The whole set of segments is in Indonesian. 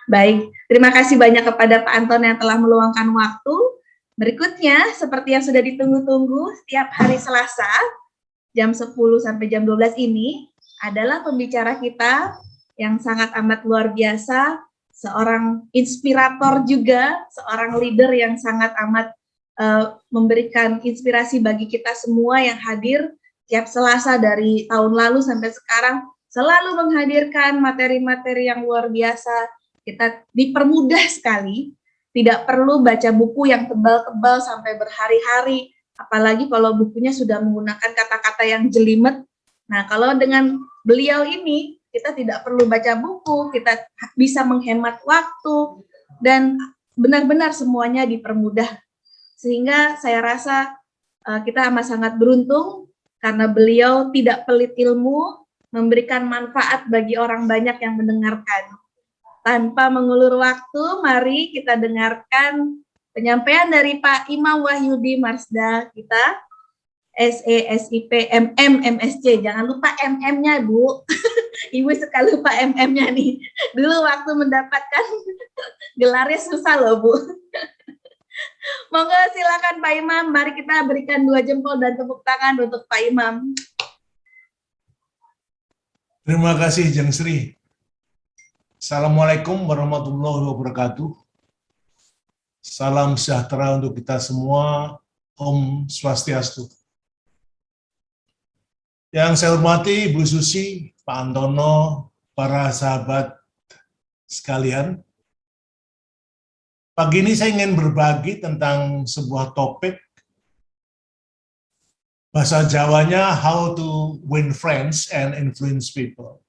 Baik, terima kasih banyak kepada Pak Anton yang telah meluangkan waktu. Berikutnya, seperti yang sudah ditunggu-tunggu, setiap hari Selasa, jam 10 sampai jam 12 ini, adalah pembicara kita yang sangat amat luar biasa, seorang inspirator juga, seorang leader yang sangat amat memberikan inspirasi bagi kita semua yang hadir tiap Selasa dari tahun lalu sampai sekarang, selalu menghadirkan materi-materi yang luar biasa. Kita dipermudah sekali, tidak perlu baca buku yang tebal-tebal sampai berhari-hari, apalagi kalau bukunya sudah menggunakan kata-kata yang jelimet. Nah, kalau dengan beliau ini, kita tidak perlu baca buku, kita bisa menghemat waktu, dan benar-benar semuanya dipermudah. Sehingga saya rasa kita amat sangat beruntung, karena beliau tidak pelit ilmu, memberikan manfaat bagi orang banyak yang mendengarkan. Tanpa mengulur waktu, mari kita dengarkan penyampaian dari Pak Imam Wahyudi Marsda kita, SESIP MM MSC. Jangan lupa MM-nya, Bu. Ibu suka lupa MM-nya nih. Dulu waktu mendapatkan gelarnya susah loh, Bu. Monggo silakan Pak Imam, mari kita berikan 2 jempol dan tepuk tangan untuk Pak Imam. Terima kasih Jeng Sri. Assalamualaikum warahmatullahi wabarakatuh. Salam sejahtera untuk kita semua. Om Swastiastu. Yang saya hormati Ibu Susi, Pak Antono, para sahabat sekalian. Pagi ini saya ingin berbagi tentang sebuah topik, bahasa Jawanya how to win friends and influence people.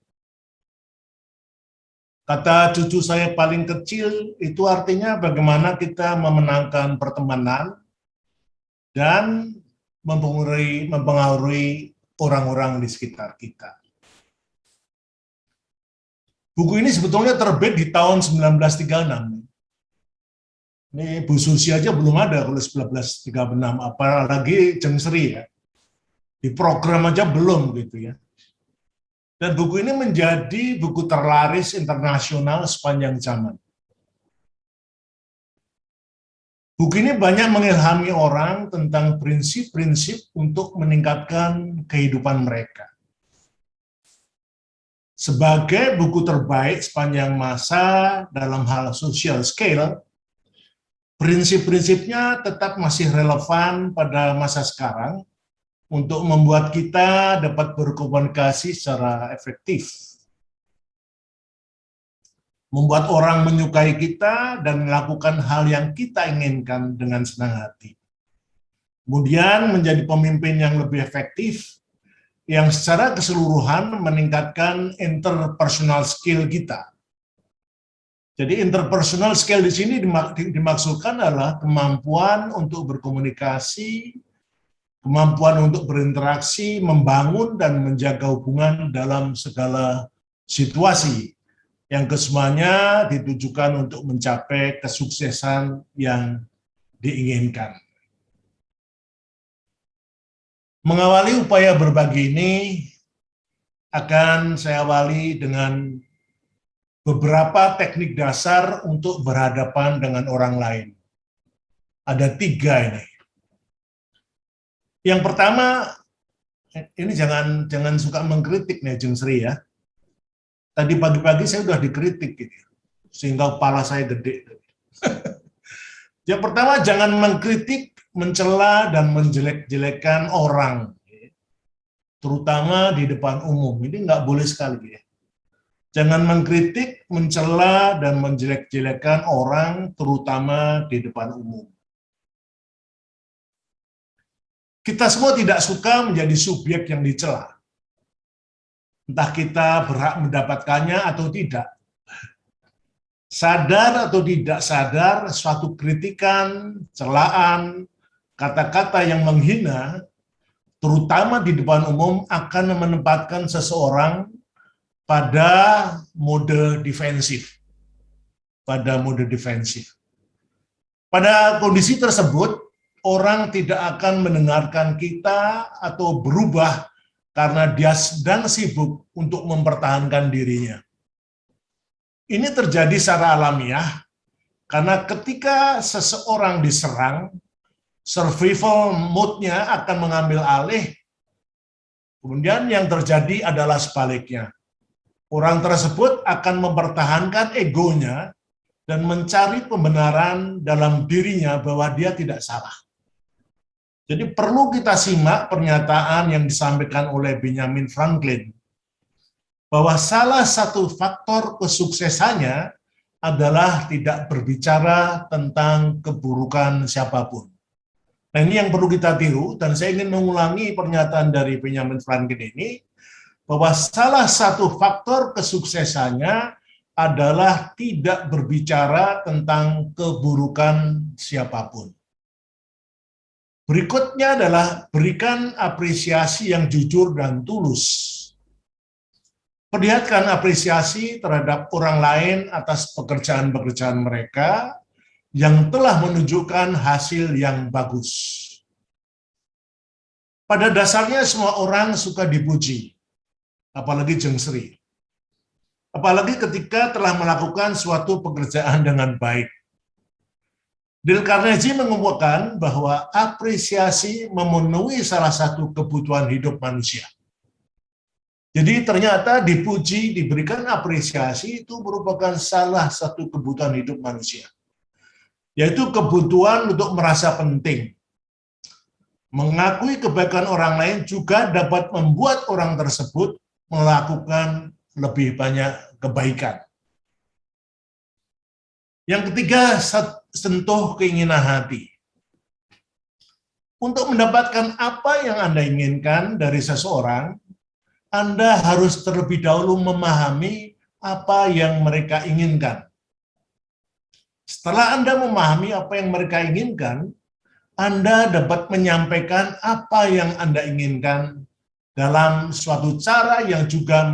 Kata cucu saya paling kecil itu artinya bagaimana kita memenangkan pertemanan dan mempengaruhi orang-orang di sekitar kita. Buku ini sebetulnya terbit di tahun 1936. Ini Bu Susi aja belum ada kalau 1936, apalagi Jeng Sri ya. Di program aja belum gitu ya. Dan buku ini menjadi buku terlaris internasional sepanjang zaman. Buku ini banyak mengilhami orang tentang prinsip-prinsip untuk meningkatkan kehidupan mereka. Sebagai buku terbaik sepanjang masa dalam hal social scale, prinsip-prinsipnya tetap masih relevan pada masa sekarang, untuk membuat kita dapat berkomunikasi secara efektif. Membuat orang menyukai kita dan melakukan hal yang kita inginkan dengan senang hati. Kemudian menjadi pemimpin yang lebih efektif, yang secara keseluruhan meningkatkan interpersonal skill kita. Jadi interpersonal skill di sini dimaksudkan adalah kemampuan untuk berkomunikasi, kemampuan untuk berinteraksi, membangun dan menjaga hubungan dalam segala situasi yang kesemuanya ditujukan untuk mencapai kesuksesan yang diinginkan. Mengawali upaya berbagi ini akan saya awali dengan beberapa teknik dasar untuk berhadapan dengan orang lain. Ada 3 ini. Yang pertama, ini jangan suka mengkritik nih Jeng Sri ya. Tadi pagi-pagi saya udah dikritik gitu, sehingga kepala saya gede. Yang pertama, jangan mengkritik, mencela, dan menjelek-jelekan orang, terutama di depan umum. Ini nggak boleh sekali ya. Jangan mengkritik, mencela, dan menjelek-jelekan orang, terutama di depan umum. Kita semua tidak suka menjadi subjek yang dicela. Entah kita berhak mendapatkannya atau tidak. Sadar atau tidak sadar, suatu kritikan, celaan, kata-kata yang menghina, terutama di depan umum, akan menempatkan seseorang pada mode defensif. Pada kondisi tersebut, orang tidak akan mendengarkan kita atau berubah karena dia sedang sibuk untuk mempertahankan dirinya. Ini terjadi secara alamiah karena ketika seseorang diserang, survival mode-nya akan mengambil alih. Kemudian yang terjadi adalah sebaliknya. Orang tersebut akan mempertahankan egonya dan mencari pembenaran dalam dirinya bahwa dia tidak salah. Jadi perlu kita simak pernyataan yang disampaikan oleh Benjamin Franklin, bahwa salah satu faktor kesuksesannya adalah tidak berbicara tentang keburukan siapapun. Nah, ini yang perlu kita tiru, dan saya ingin mengulangi pernyataan dari Benjamin Franklin ini, bahwa salah satu faktor kesuksesannya adalah tidak berbicara tentang keburukan siapapun. Berikutnya adalah berikan apresiasi yang jujur dan tulus. Perlihatkan apresiasi terhadap orang lain atas pekerjaan-pekerjaan mereka yang telah menunjukkan hasil yang bagus. Pada dasarnya semua orang suka dipuji, apalagi Jeng Sri. Apalagi ketika telah melakukan suatu pekerjaan dengan baik. Dale Carnegie mengumpulkan bahwa apresiasi memenuhi salah satu kebutuhan hidup manusia. Jadi ternyata dipuji, diberikan apresiasi itu merupakan salah satu kebutuhan hidup manusia. Yaitu kebutuhan untuk merasa penting. Mengakui kebaikan orang lain juga dapat membuat orang tersebut melakukan lebih banyak kebaikan. Yang ketiga, sentuh keinginan hati. Untuk mendapatkan apa yang Anda inginkan dari seseorang, Anda harus terlebih dahulu memahami apa yang mereka inginkan. Setelah Anda memahami apa yang mereka inginkan, Anda dapat menyampaikan apa yang Anda inginkan dalam suatu cara yang juga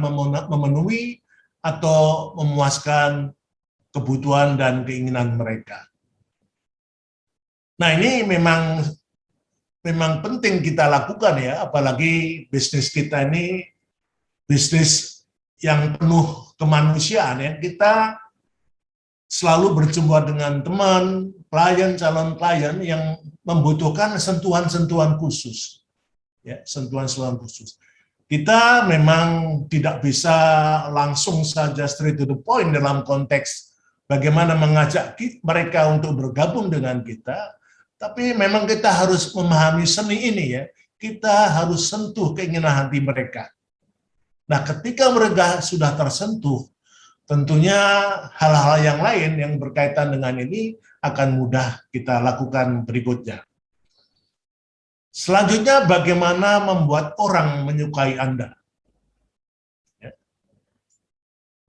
memenuhi atau memuaskan kebutuhan dan keinginan mereka. Nah, ini memang penting kita lakukan ya, apalagi bisnis kita ini bisnis yang penuh kemanusiaan ya. Kita selalu berjumpa dengan teman, klien, calon klien yang membutuhkan sentuhan-sentuhan khusus. Ya, sentuhan-sentuhan khusus. Kita memang tidak bisa langsung saja straight to the point dalam konteks bagaimana mengajak mereka untuk bergabung dengan kita, tapi memang kita harus memahami seni ini ya. Kita harus sentuh keinginan hati mereka. Nah, ketika mereka sudah tersentuh, tentunya hal-hal yang lain yang berkaitan dengan ini akan mudah kita lakukan berikutnya. Selanjutnya, bagaimana membuat orang menyukai Anda.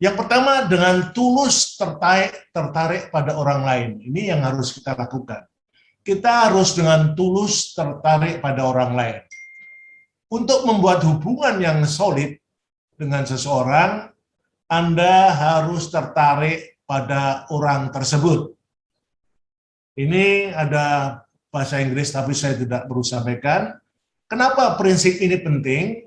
Yang pertama, dengan tulus tertarik pada orang lain. Ini yang harus kita lakukan. Kita harus dengan tulus tertarik pada orang lain. Untuk membuat hubungan yang solid dengan seseorang, Anda harus tertarik pada orang tersebut. Ini ada bahasa Inggris, tapi saya tidak perlu sampaikan. Kenapa prinsip ini penting?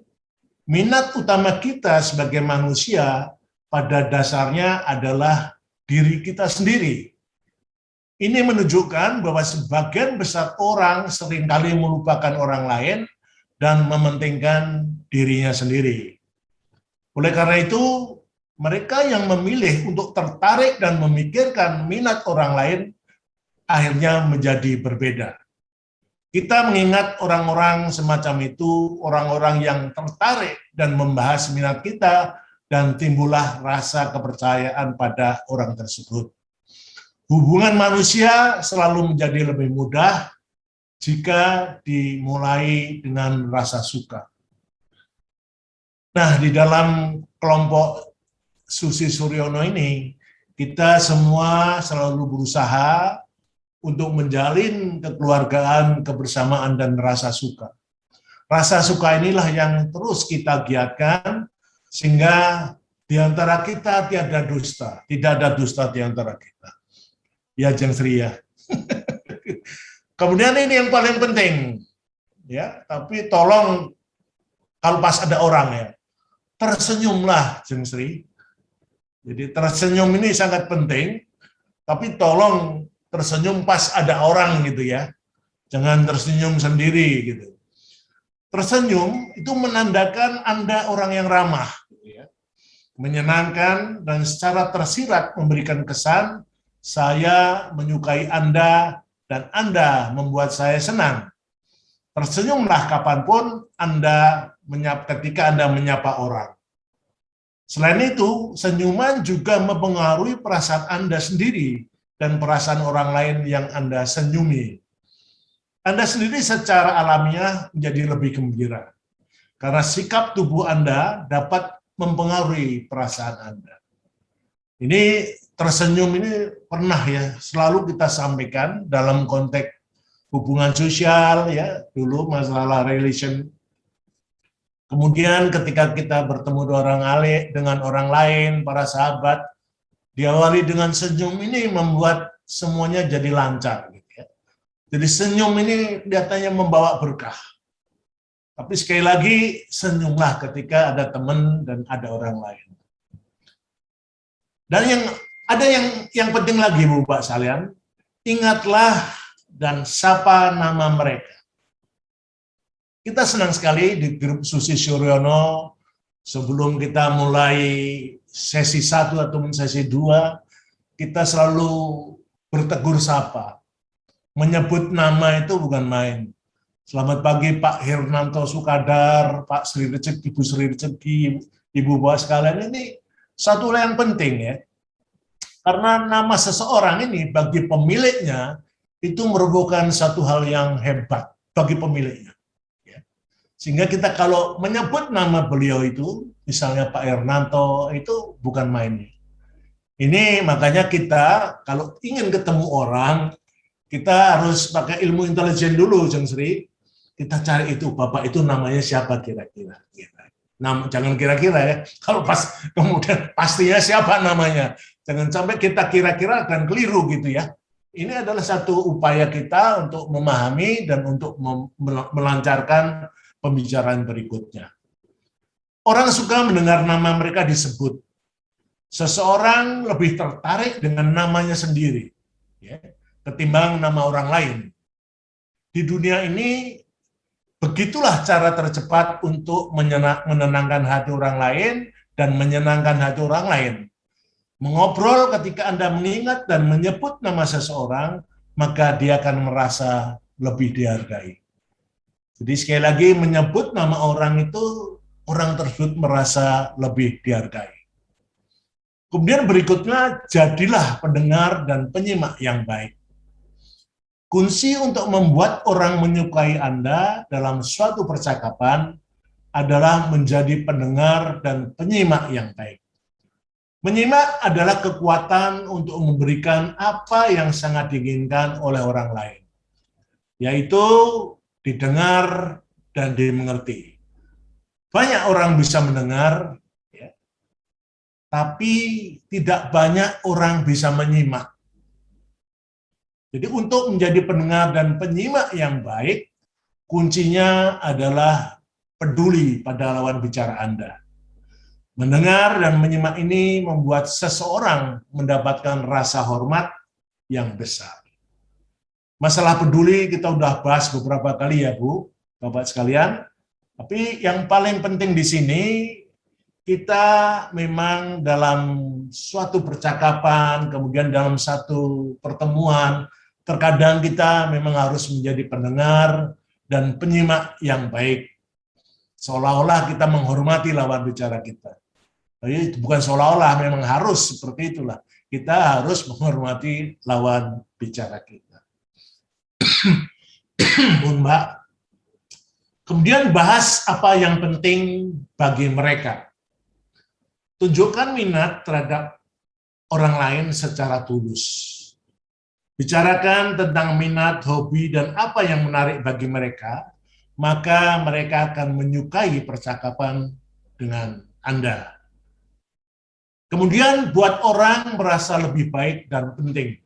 Minat utama kita sebagai manusia pada dasarnya adalah diri kita sendiri. Ini menunjukkan bahwa sebagian besar orang seringkali melupakan orang lain dan mementingkan dirinya sendiri. Oleh karena itu, mereka yang memilih untuk tertarik dan memikirkan minat orang lain akhirnya menjadi berbeda. Kita mengingat orang-orang semacam itu, orang-orang yang tertarik dan membahas minat kita, dan timbullah rasa kepercayaan pada orang tersebut. Hubungan manusia selalu menjadi lebih mudah jika dimulai dengan rasa suka. Nah, di dalam kelompok Susi Suryono ini, kita semua selalu berusaha untuk menjalin kekeluargaan, kebersamaan, dan rasa suka. Rasa suka inilah yang terus kita giatkan, sehingga di antara kita tiada dusta, tidak ada dusta di antara kita. Ya, Jeng Sri ya. Kemudian ini yang paling penting, ya. Tapi tolong kalau pas ada orang ya, tersenyumlah, Jeng Sri. Jadi tersenyum ini sangat penting, tapi tolong tersenyum pas ada orang gitu ya. Jangan tersenyum sendiri gitu. Tersenyum itu menandakan Anda orang yang ramah, gitu ya. Menyenangkan dan secara tersirat memberikan kesan, saya menyukai Anda dan Anda membuat saya senang. Tersenyumlah kapanpun Anda ketika Anda menyapa orang. Selain itu, senyuman juga mempengaruhi perasaan Anda sendiri dan perasaan orang lain yang Anda senyumi. Anda sendiri secara alamiah menjadi lebih gembira, karena sikap tubuh Anda dapat mempengaruhi perasaan Anda. Ini tersenyum ini pernah ya selalu kita sampaikan dalam konteks hubungan sosial ya, dulu masalah relation. Kemudian ketika kita bertemu dengan orang lain, para sahabat, diawali dengan senyum ini membuat semuanya jadi lancar. Gitu ya. Jadi senyum ini kelihatannya membawa berkah. Tapi sekali lagi senyumlah ketika ada teman dan ada orang lain. Dan yang penting lagi Bu Pak sekalian, ingatlah dan sapa nama mereka. Kita senang sekali di grup Susi Suryono, sebelum kita mulai sesi 1 atau sesi 2, kita selalu bertegur sapa. Menyebut nama itu bukan main. Selamat pagi Pak Hernanto Sukadar, Pak Sri Rezeki, Ibu Sri Rezeki, Ibu Bapak sekalian, ini satu hal yang penting ya. Karena nama seseorang ini bagi pemiliknya itu merupakan satu hal yang hebat bagi pemiliknya. Sehingga kita kalau menyebut nama beliau itu, misalnya Pak Hernanto, itu bukan main. Ini makanya kita kalau ingin ketemu orang, kita harus pakai ilmu intelijen dulu, Jeng Sri. Kita cari itu, Bapak itu namanya siapa kira-kira. Jangan kira-kira ya, kalau pas kemudian pastinya siapa namanya. Jangan sampai kita kira-kira dan keliru gitu ya. Ini adalah satu upaya kita untuk memahami dan untuk melancarkan pembicaraan berikutnya. Orang suka mendengar nama mereka disebut. Seseorang lebih tertarik dengan namanya sendiri, ya, ketimbang nama orang lain. Di dunia ini, begitulah cara tercepat untuk menenangkan hati orang lain dan menyenangkan hati orang lain. Mengobrol ketika Anda mengingat dan menyebut nama seseorang, maka dia akan merasa lebih dihargai. Jadi sekali lagi menyebut nama orang itu, orang tersebut merasa lebih dihargai. Kemudian berikutnya, jadilah pendengar dan penyimak yang baik. Kunci untuk membuat orang menyukai Anda dalam suatu percakapan adalah menjadi pendengar dan penyimak yang baik. Menyimak adalah kekuatan untuk memberikan apa yang sangat diinginkan oleh orang lain, yaitu didengar dan dimengerti. Banyak orang bisa mendengar, ya, tapi tidak banyak orang bisa menyimak. Jadi untuk menjadi pendengar dan penyimak yang baik, kuncinya adalah peduli pada lawan bicara Anda. Mendengar dan menyimak ini membuat seseorang mendapatkan rasa hormat yang besar. Masalah peduli kita udah bahas beberapa kali ya Bu, Bapak sekalian. Tapi yang paling penting di sini, kita memang dalam suatu percakapan, kemudian dalam satu pertemuan, terkadang kita memang harus menjadi pendengar dan penyimak yang baik. Seolah-olah kita menghormati lawan bicara kita. Tapi bukan seolah-olah, memang harus seperti itulah. Kita harus menghormati lawan bicara kita. Mbak. Kemudian bahas apa yang penting bagi mereka. Tunjukkan minat terhadap orang lain secara tulus. Bicarakan tentang minat, hobi, dan apa yang menarik bagi mereka, maka mereka akan menyukai percakapan dengan Anda. Kemudian buat orang merasa lebih baik dan penting.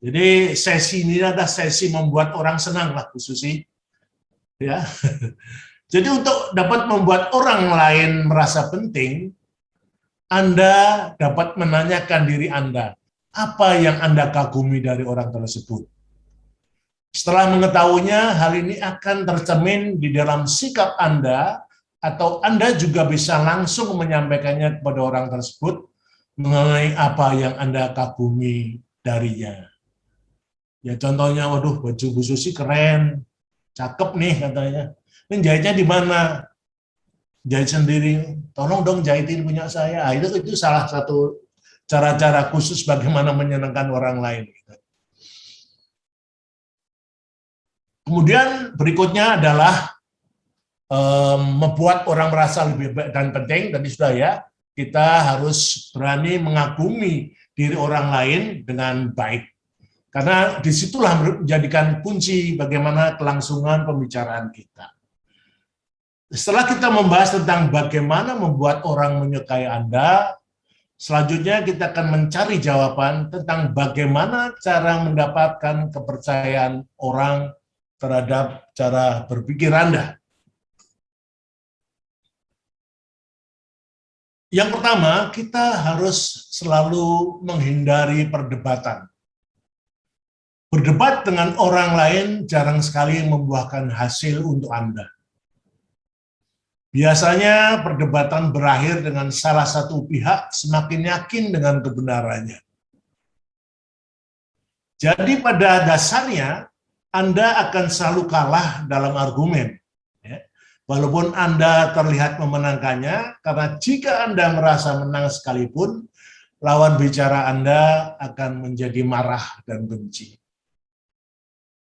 Jadi sesi ini adalah sesi membuat orang senang lah Bu Susi. Ya. Jadi untuk dapat membuat orang lain merasa penting, Anda dapat menanyakan diri Anda, apa yang Anda kagumi dari orang tersebut? Setelah mengetahuinya, hal ini akan tercermin di dalam sikap Anda, atau Anda juga bisa langsung menyampaikannya kepada orang tersebut mengenai apa yang Anda kagumi darinya. Ya contohnya, waduh baju Bu Susi keren, cakep nih katanya. Ini jahitnya di mana? Jahit sendiri, tolong dong jahitin punya saya. Itu salah satu cara-cara khusus bagaimana menyenangkan orang lain. Kemudian berikutnya adalah membuat orang merasa lebih baik dan penting. Tadi sudah ya, kita harus berani mengagumi diri orang lain dengan baik. Karena disitulah menjadikan kunci bagaimana kelangsungan pembicaraan kita. Setelah kita membahas tentang bagaimana membuat orang menyukai Anda, selanjutnya kita akan mencari jawaban tentang bagaimana cara mendapatkan kepercayaan orang terhadap cara berpikir Anda. Yang pertama, kita harus selalu menghindari perdebatan. Berdebat dengan orang lain jarang sekali membuahkan hasil untuk Anda. Biasanya perdebatan berakhir dengan salah satu pihak semakin yakin dengan kebenarannya. Jadi pada dasarnya Anda akan selalu kalah dalam argumen. Walaupun Anda terlihat memenangkannya, karena jika Anda merasa menang sekalipun, lawan bicara Anda akan menjadi marah dan benci.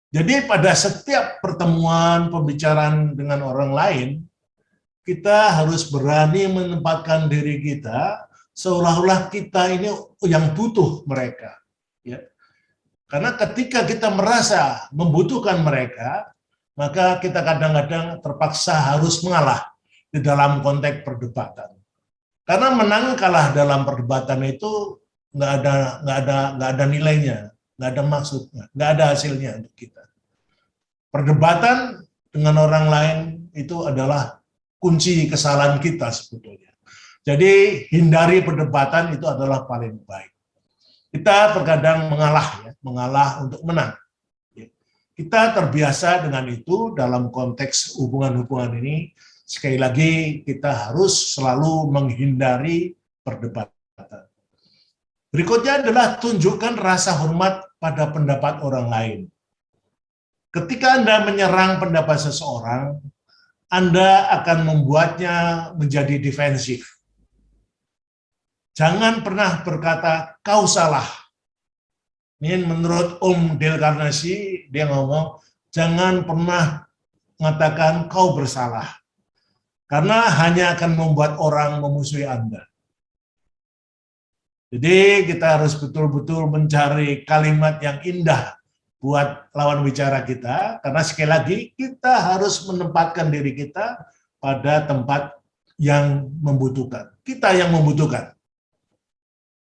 Jadi pada setiap pertemuan pembicaraan dengan orang lain, kita harus berani menempatkan diri kita seolah-olah kita ini yang butuh mereka. Ya. Karena ketika kita merasa membutuhkan mereka, maka kita kadang-kadang terpaksa harus mengalah di dalam konteks perdebatan. Karena menang kalah dalam perdebatan itu nggak ada nilainya, nggak ada maksudnya, nggak ada hasilnya untuk kita. Perdebatan dengan orang lain itu adalah kunci kesalahan kita sebetulnya. Jadi hindari perdebatan itu adalah paling baik. Kita terkadang mengalah untuk menang. Kita terbiasa dengan itu dalam konteks hubungan-hubungan ini. Sekali lagi kita harus selalu menghindari perdebatan. Berikutnya adalah tunjukkan rasa hormat pada pendapat orang lain. Ketika Anda menyerang pendapat seseorang, Anda akan membuatnya menjadi defensif. Jangan pernah berkata, kau salah. Ini menurut Dale Carnegie, dia ngomong, jangan pernah mengatakan kau bersalah. Karena hanya akan membuat orang memusuhi Anda. Jadi kita harus betul-betul mencari kalimat yang indah buat lawan bicara kita, karena sekali lagi kita harus menempatkan diri kita pada tempat yang membutuhkan. Kita yang membutuhkan.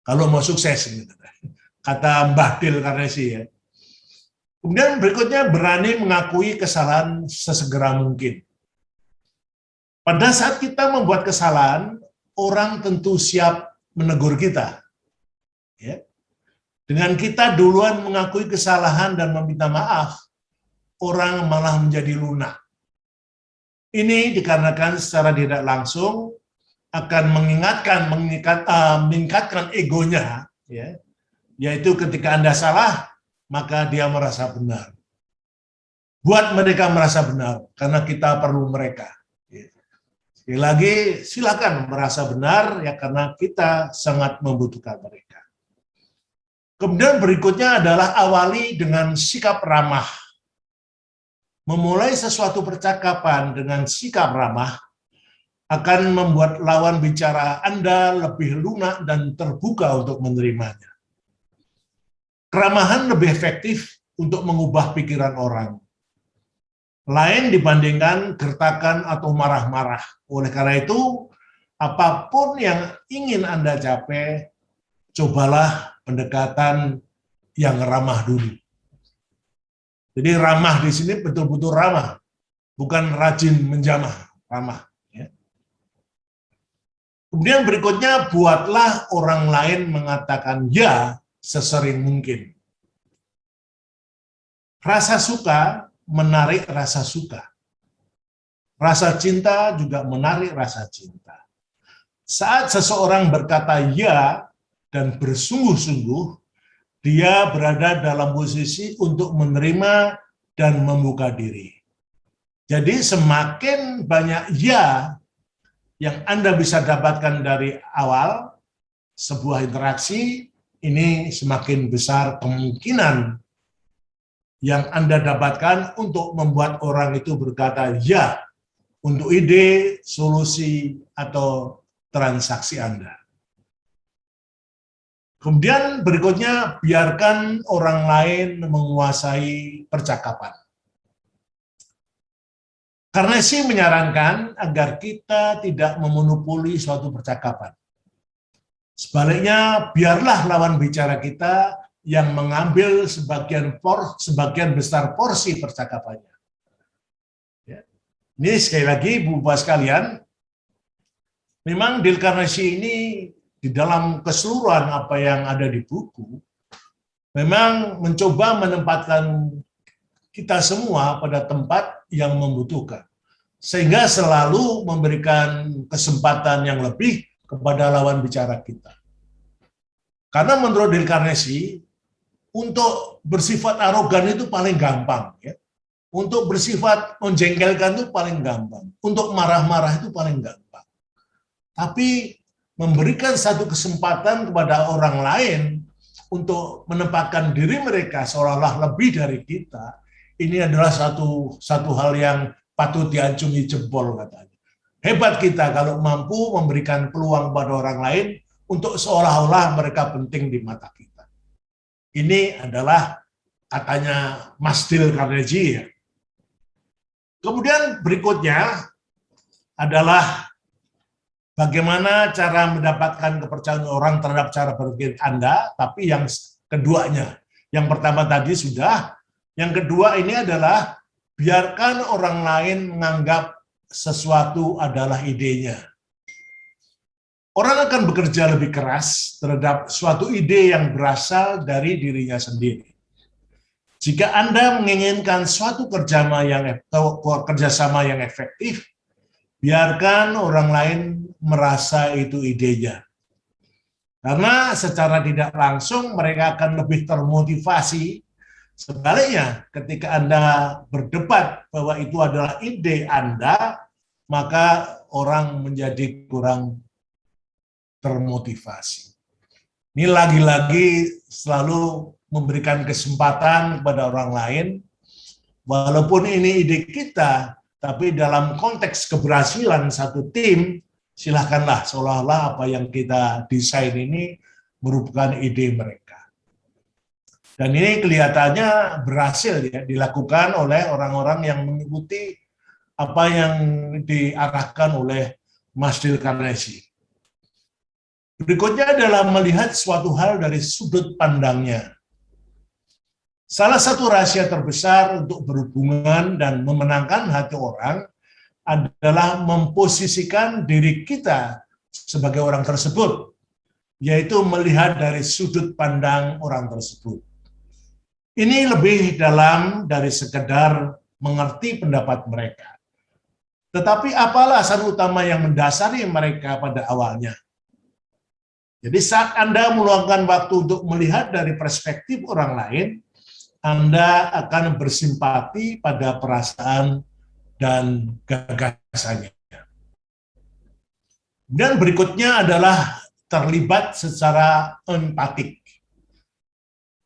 Kalau mau sukses, gitu. Kata Mbah Dale Carnegie ya. Kemudian berikutnya berani mengakui kesalahan sesegera mungkin. Pada saat kita membuat kesalahan, orang tentu siap menegur kita. Ya. Dengan kita duluan mengakui kesalahan dan meminta maaf, orang malah menjadi lunak. Ini dikarenakan secara tidak langsung akan meningkatkan egonya, ya, yaitu ketika Anda salah, maka dia merasa benar. Buat mereka merasa benar, karena kita perlu mereka. Sekali lagi, silakan merasa benar, ya karena kita sangat membutuhkan mereka. Kemudian berikutnya adalah awali dengan sikap ramah. Memulai sesuatu percakapan dengan sikap ramah akan membuat lawan bicara Anda lebih lunak dan terbuka untuk menerimanya. Keramahan lebih efektif untuk mengubah pikiran orang. Lain dibandingkan gertakan atau marah-marah. Oleh karena itu, apapun yang ingin Anda capai, cobalah pendekatan yang ramah dulu. Jadi ramah di sini betul-betul ramah, bukan rajin menjamah, ramah. Ya. Kemudian berikutnya, buatlah orang lain mengatakan ya sesering mungkin. Rasa suka menarik rasa suka. Rasa cinta juga menarik rasa cinta. Saat seseorang berkata ya dan bersungguh-sungguh, dia berada dalam posisi untuk menerima dan membuka diri. Jadi semakin banyak ya yang Anda bisa dapatkan dari awal sebuah interaksi, ini semakin besar kemungkinan yang Anda dapatkan untuk membuat orang itu berkata ya untuk ide, solusi, atau transaksi Anda. Kemudian berikutnya, biarkan orang lain menguasai percakapan. Karnesi menyarankan agar kita tidak memonopoli suatu percakapan. Sebaliknya, biarlah lawan bicara kita yang mengambil sebagian besar porsi percakapannya. Ini sekali lagi, Bapak sekalian, memang Dale Carnegie ini di dalam keseluruhan apa yang ada di buku, memang mencoba menempatkan kita semua pada tempat yang membutuhkan. Sehingga selalu memberikan kesempatan yang lebih kepada lawan bicara kita. Karena menurut Dale Carnegie, untuk bersifat arogan itu paling gampang, ya. Untuk bersifat menjengkelkan itu paling gampang. Untuk marah-marah itu paling gampang. Tapi memberikan satu kesempatan kepada orang lain untuk menempatkan diri mereka seolah-olah lebih dari kita, ini adalah satu hal yang patut diacungi jempol katanya. Hebat kita kalau mampu memberikan peluang pada orang lain untuk seolah-olah mereka penting di mata kita. Ini adalah katanya Mas Dale Carnegie, ya. Kemudian berikutnya adalah bagaimana cara mendapatkan kepercayaan orang terhadap cara berpikir Anda, tapi yang keduanya. Yang pertama tadi sudah, yang kedua ini adalah biarkan orang lain menganggap sesuatu adalah idenya. Orang akan bekerja lebih keras terhadap suatu ide yang berasal dari dirinya sendiri. Jika Anda menginginkan suatu kerjasama yang efektif, biarkan orang lain merasa itu idenya. Karena secara tidak langsung mereka akan lebih termotivasi. Sebaliknya, ketika Anda berdebat bahwa itu adalah ide Anda, maka orang menjadi kurang termotivasi. Ini lagi-lagi selalu memberikan kesempatan kepada orang lain, walaupun ini ide kita, tapi dalam konteks keberhasilan satu tim, silahkanlah seolah-olah apa yang kita desain ini merupakan ide mereka. Dan ini kelihatannya berhasil ya, dilakukan oleh orang-orang yang mengikuti apa yang diarahkan oleh Mas Dale Carnegie. Berikutnya adalah melihat suatu hal dari sudut pandangnya. Salah satu rahasia terbesar untuk berhubungan dan memenangkan hati orang adalah memposisikan diri kita sebagai orang tersebut, yaitu melihat dari sudut pandang orang tersebut. Ini lebih dalam dari sekedar mengerti pendapat mereka. Tetapi apa alasan utama yang mendasari mereka pada awalnya? Jadi saat Anda meluangkan waktu untuk melihat dari perspektif orang lain, Anda akan bersimpati pada perasaan dan gagasannya. Dan berikutnya adalah terlibat secara empatik.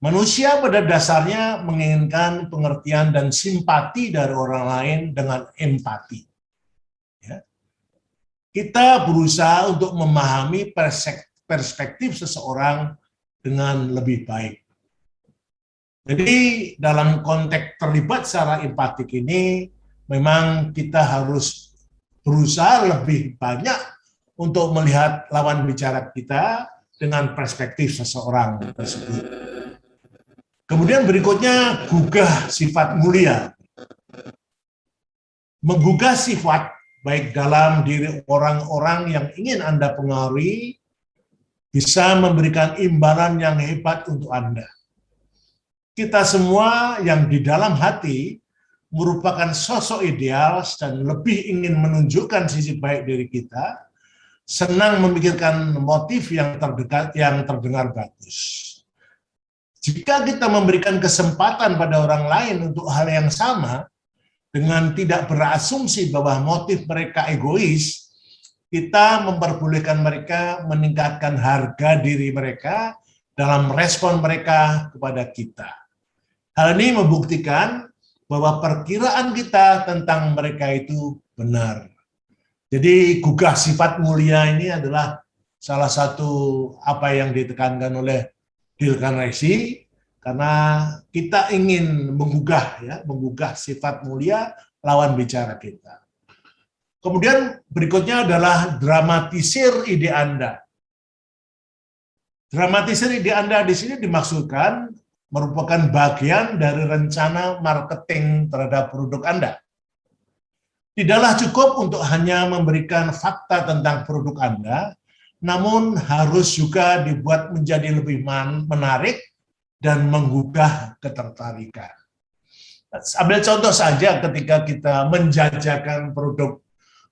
Manusia pada dasarnya menginginkan pengertian dan simpati dari orang lain dengan empati. Ya. Kita berusaha untuk memahami perspektif seseorang dengan lebih baik. Jadi dalam konteks terlibat secara empatik ini, memang kita harus berusaha lebih banyak untuk melihat lawan bicara kita dengan perspektif seseorang tersebut. Kemudian berikutnya, gugah sifat mulia. Menggugah sifat baik dalam diri orang-orang yang ingin Anda pengaruhi, bisa memberikan imbalan yang hebat untuk Anda. Kita semua yang di dalam hati merupakan sosok ideal dan lebih ingin menunjukkan sisi baik diri kita, senang memikirkan motif yang terdekat, yang terdengar bagus. Jika kita memberikan kesempatan pada orang lain untuk hal yang sama, dengan tidak berasumsi bahwa motif mereka egois, kita memperbolehkan mereka meningkatkan harga diri mereka dalam respon mereka kepada kita. Hal ini membuktikan bahwa perkiraan kita tentang mereka itu benar. Jadi gugah sifat mulia ini adalah salah satu apa yang ditekankan oleh Dale Carnegie, karena kita ingin menggugah sifat mulia lawan bicara kita. Kemudian berikutnya adalah dramatisir ide Anda. Dramatisir ide Anda di sini dimaksudkan merupakan bagian dari rencana marketing terhadap produk Anda. Tidaklah cukup untuk hanya memberikan fakta tentang produk Anda, namun harus juga dibuat menjadi lebih menarik dan menggugah ketertarikan. Ambil contoh saja ketika kita menjajakan produk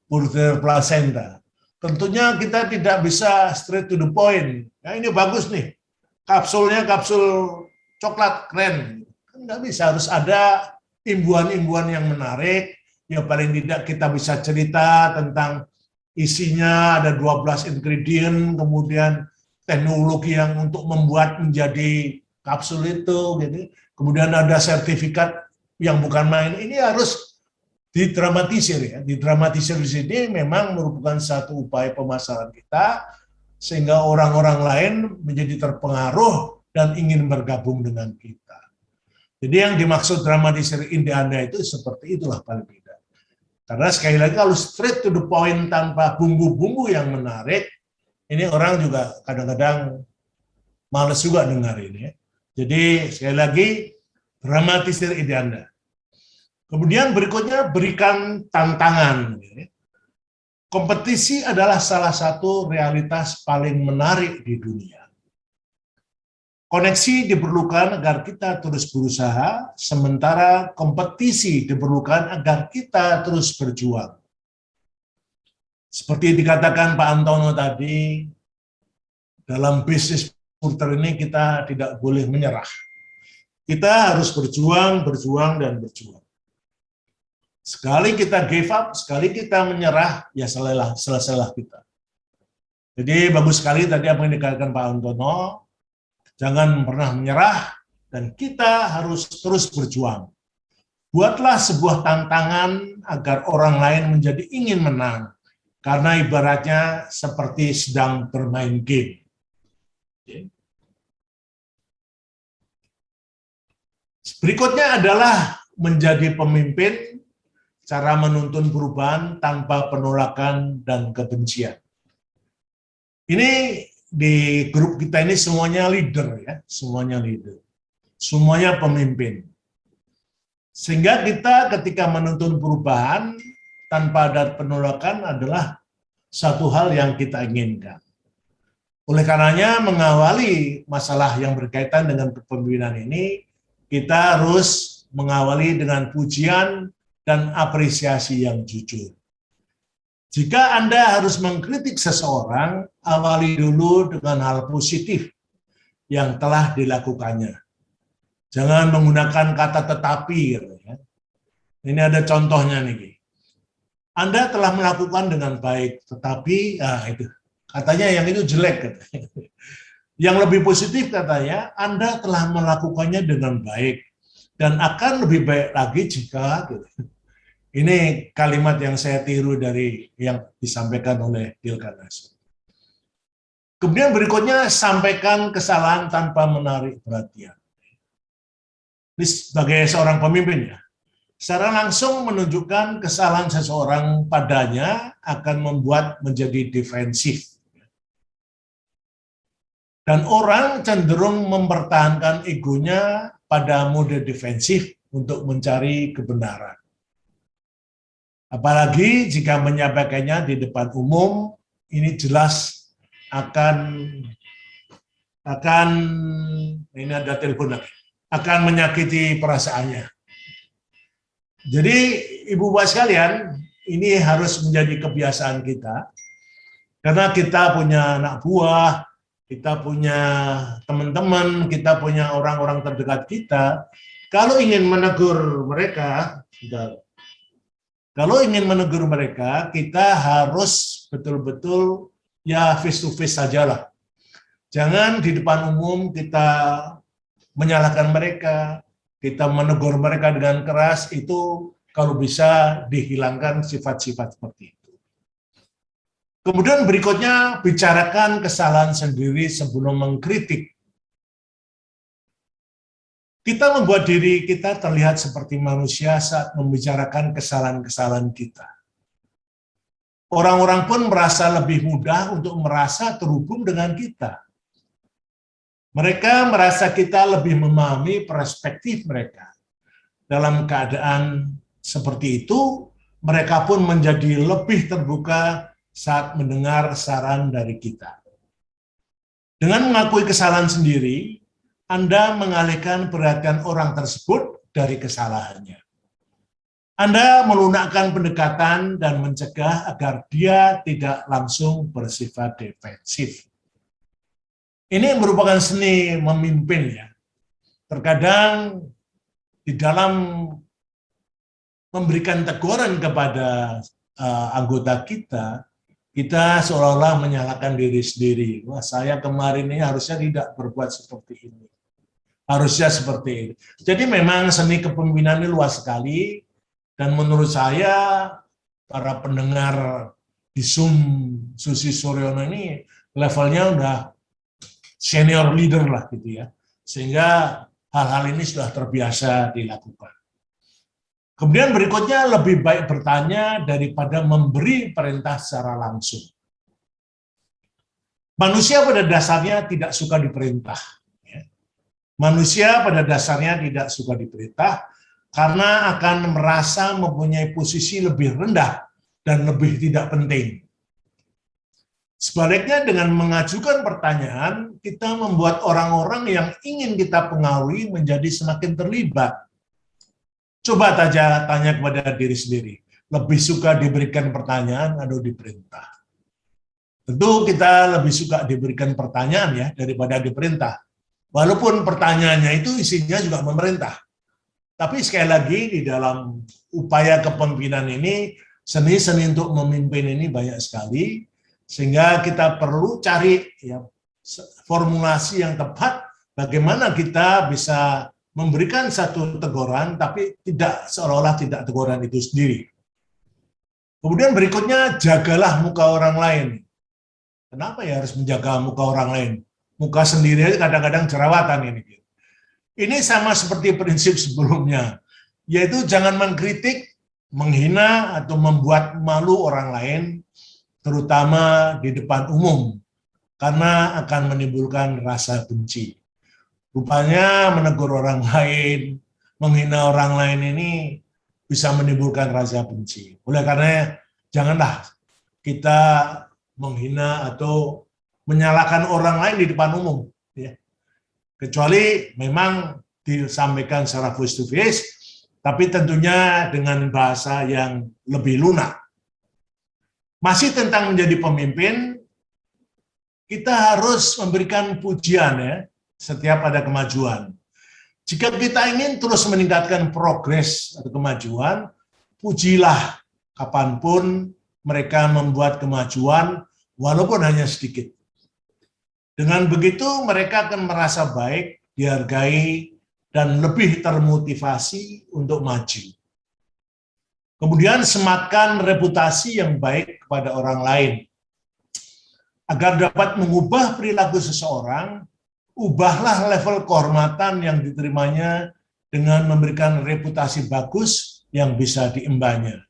Pulver Placenta. Tentunya kita tidak bisa straight to the point. Ya, ini bagus nih, kapsulnya kapsul coklat keren. Nggak bisa, harus ada imbuhan-imbuhan yang menarik. Ya paling tidak kita bisa cerita tentang isinya, ada 12 ingredient, kemudian teknologi yang untuk membuat menjadi kapsul itu, gitu. Kemudian ada sertifikat yang bukan main. Ini harus didramatisir ya. Didramatisir di sini memang merupakan satu upaya pemasaran kita sehingga orang-orang lain menjadi terpengaruh dan ingin bergabung dengan kita. Jadi yang dimaksud dramatisir ide Anda itu seperti itulah paling tidak. Karena sekali lagi kalau straight to the point tanpa bumbu-bumbu yang menarik, ini orang juga kadang-kadang males juga dengar ini ya. Jadi sekali lagi dramatisir ide Anda. Kemudian berikutnya berikan tantangan. Kompetisi adalah salah satu realitas paling menarik di dunia. Koneksi diperlukan agar kita terus berusaha, sementara kompetisi diperlukan agar kita terus berjuang. Seperti dikatakan Pak Antono tadi, dalam bisnis puter ini kita tidak boleh menyerah. Kita harus berjuang, dan berjuang. Sekali kita give up, sekali kita menyerah, ya selesailah kita. Jadi bagus sekali tadi apa yang dikatakan Pak Antono, jangan pernah menyerah, dan kita harus terus berjuang. Buatlah sebuah tantangan agar orang lain menjadi ingin menang, karena ibaratnya seperti sedang bermain game. Berikutnya adalah menjadi pemimpin, cara menuntun perubahan tanpa penolakan dan kebencian. Ini di grup kita ini semuanya leader ya, semuanya leader. Semuanya pemimpin. Sehingga kita ketika menuntun perubahan tanpa ada penolakan adalah satu hal yang kita inginkan. Oleh karenanya mengawali masalah yang berkaitan dengan kepemimpinan ini, kita harus mengawali dengan pujian dan apresiasi yang jujur. Jika Anda harus mengkritik seseorang, awali dulu dengan hal positif yang telah dilakukannya. Jangan menggunakan kata tetapi. Ini ada contohnya nih. Anda telah melakukan dengan baik, tetapi itu katanya yang itu jelek. Katanya. Yang lebih positif katanya, Anda telah melakukannya dengan baik dan akan lebih baik lagi jika ini kalimat yang saya tiru dari yang disampaikan oleh Dale Carnegie. Kemudian berikutnya, sampaikan kesalahan tanpa menarik perhatian. Ini sebagai seorang pemimpin ya, secara langsung menunjukkan kesalahan seseorang padanya akan membuat menjadi defensif. Dan orang cenderung mempertahankan egonya pada mode defensif untuk mencari kebenaran. Apalagi jika menyampaikannya di depan umum, ini jelas akan ini ada telepon lagi, akan menyakiti perasaannya. Jadi Ibu Bapak sekalian, ini harus menjadi kebiasaan kita, karena kita punya anak buah, kita punya teman-teman, kita punya orang-orang terdekat kita. Kalau ingin menegur mereka, kita harus betul-betul ya face to face sajalah. Jangan di depan umum kita menyalahkan mereka, kita menegur mereka dengan keras, itu kalau bisa dihilangkan sifat-sifat seperti itu. Kemudian berikutnya, bicarakan kesalahan sendiri sebelum mengkritik. Kita membuat diri kita terlihat seperti manusia saat membicarakan kesalahan-kesalahan kita. Orang-orang pun merasa lebih mudah untuk merasa terhubung dengan kita. Mereka merasa kita lebih memahami perspektif mereka. Dalam keadaan seperti itu, mereka pun menjadi lebih terbuka saat mendengar saran dari kita. Dengan mengakui kesalahan sendiri, Anda mengalihkan perhatian orang tersebut dari kesalahannya. Anda melunakkan pendekatan dan mencegah agar dia tidak langsung bersifat defensif. Ini merupakan seni memimpin ya. Terkadang di dalam memberikan teguran kepada anggota kita seolah-olah menyalahkan diri sendiri. Wah, saya kemarin ini harusnya tidak berbuat seperti ini. Harusnya seperti ini. Jadi memang seni kepemimpinan ini luas sekali, dan menurut saya para pendengar di Zoom Susi Suryono ini levelnya udah senior leader lah gitu ya, sehingga hal-hal ini sudah terbiasa dilakukan. Kemudian berikutnya, lebih baik bertanya daripada memberi perintah secara langsung. Manusia pada dasarnya tidak suka diperintah. Manusia pada dasarnya tidak suka diperintah karena akan merasa mempunyai posisi lebih rendah dan lebih tidak penting. Sebaliknya, dengan mengajukan pertanyaan, kita membuat orang-orang yang ingin kita pengaruhi menjadi semakin terlibat. Coba tanya kepada diri sendiri, lebih suka diberikan pertanyaan atau diperintah? Tentu kita lebih suka diberikan pertanyaan ya daripada diperintah. Walaupun pertanyaannya itu isinya juga memerintah. Tapi sekali lagi, di dalam upaya kepemimpinan ini, seni-seni untuk memimpin ini banyak sekali, sehingga kita perlu cari ya, formulasi yang tepat bagaimana kita bisa memberikan satu teguran, tapi tidak seolah-olah tidak teguran itu sendiri. Kemudian berikutnya, jagalah muka orang lain. Kenapa ya harus menjaga muka orang lain? Muka sendiri kadang-kadang jerawatan ini. Ini sama seperti prinsip sebelumnya, yaitu jangan mengkritik, menghina, atau membuat malu orang lain, terutama di depan umum, karena akan menimbulkan rasa benci. Rupanya menegur orang lain, menghina orang lain ini bisa menimbulkan rasa benci. Oleh karena janganlah kita menghina atau menyalahkan orang lain di depan umum, ya. Kecuali memang disampaikan secara face to face, tapi tentunya dengan bahasa yang lebih lunak. Masih tentang menjadi pemimpin, kita harus memberikan pujian ya setiap ada kemajuan. Jika kita ingin terus meningkatkan progres atau kemajuan, pujilah kapanpun mereka membuat kemajuan walaupun hanya sedikit. Dengan begitu mereka akan merasa baik, dihargai, dan lebih termotivasi untuk maju. Kemudian sematkan reputasi yang baik kepada orang lain. Agar dapat mengubah perilaku seseorang, ubahlah level kehormatan yang diterimanya dengan memberikan reputasi bagus yang bisa diembannya.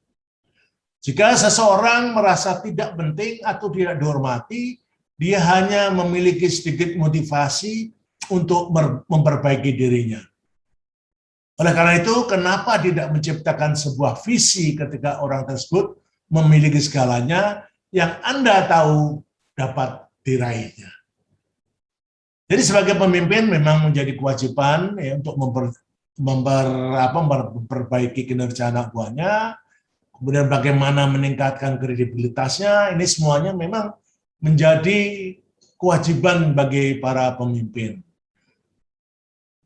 Jika seseorang merasa tidak penting atau tidak dihormati, dia hanya memiliki sedikit motivasi untuk memperbaiki dirinya. Oleh karena itu, kenapa tidak menciptakan sebuah visi ketika orang tersebut memiliki segalanya yang Anda tahu dapat diraihnya. Jadi sebagai pemimpin memang menjadi kewajiban ya, untuk memperbaiki kinerja anak buahnya, kemudian bagaimana meningkatkan kredibilitasnya, ini semuanya memang menjadi kewajiban bagi para pemimpin.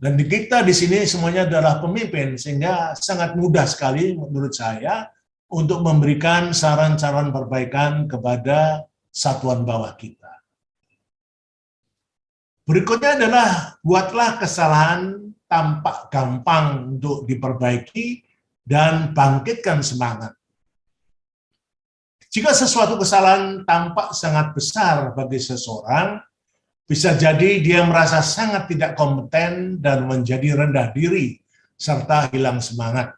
Dan kita di sini semuanya adalah pemimpin, sehingga sangat mudah sekali menurut saya untuk memberikan saran-saran perbaikan kepada satuan bawah kita. Berikutnya adalah buatlah kesalahan tampak gampang untuk diperbaiki dan bangkitkan semangat. Jika sesuatu kesalahan tampak sangat besar bagi seseorang, bisa jadi dia merasa sangat tidak kompeten dan menjadi rendah diri serta hilang semangat.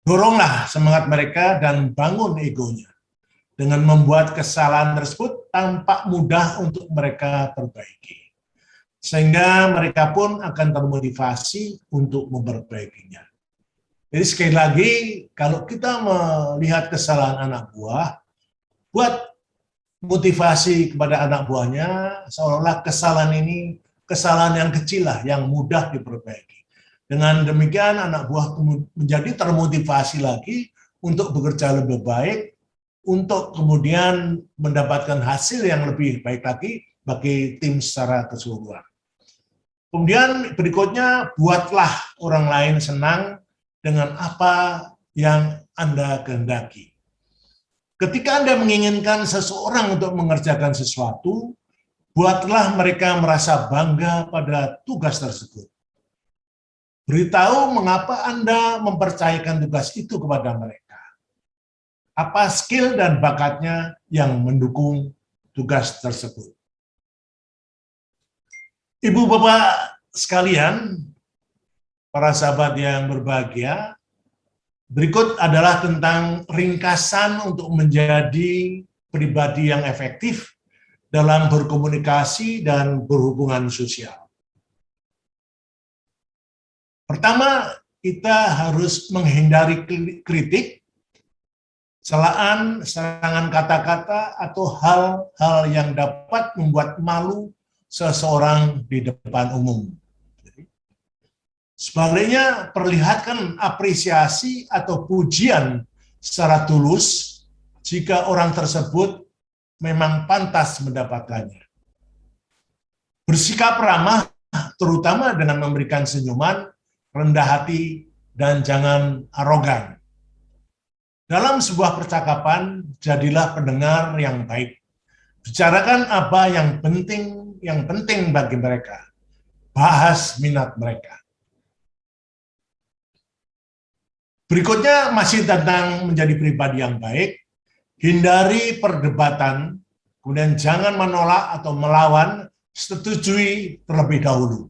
Doronglah semangat mereka dan bangun egonya dengan membuat kesalahan tersebut tampak mudah untuk mereka perbaiki. Sehingga mereka pun akan termotivasi untuk memperbaikinya. Jadi sekali lagi, kalau kita melihat kesalahan anak buah, buat motivasi kepada anak buahnya, seolah-olah kesalahan ini kesalahan yang kecil lah, yang mudah diperbaiki. Dengan demikian anak buah menjadi termotivasi lagi untuk bekerja lebih baik, untuk kemudian mendapatkan hasil yang lebih baik lagi bagi tim secara keseluruhan. Kemudian berikutnya, buatlah orang lain senang dengan apa yang Anda kehendaki. Ketika Anda menginginkan seseorang untuk mengerjakan sesuatu, buatlah mereka merasa bangga pada tugas tersebut. Beritahu mengapa Anda mempercayakan tugas itu kepada mereka. Apa skill dan bakatnya yang mendukung tugas tersebut. Ibu bapak sekalian, para sahabat yang berbahagia, berikut adalah tentang ringkasan untuk menjadi pribadi yang efektif dalam berkomunikasi dan berhubungan sosial. Pertama, kita harus menghindari kritik, celaan, serangan kata-kata, atau hal-hal yang dapat membuat malu seseorang di depan umum. Sebaliknya, perlihatkan apresiasi atau pujian secara tulus jika orang tersebut memang pantas mendapatkannya. Bersikap ramah, terutama dengan memberikan senyuman, rendah hati, dan jangan arogan. Dalam sebuah percakapan, jadilah pendengar yang baik. Bicarakan apa yang penting bagi mereka. Bahas minat mereka. Berikutnya masih tentang menjadi pribadi yang baik, hindari perdebatan, kemudian jangan menolak atau melawan, setujui terlebih dahulu.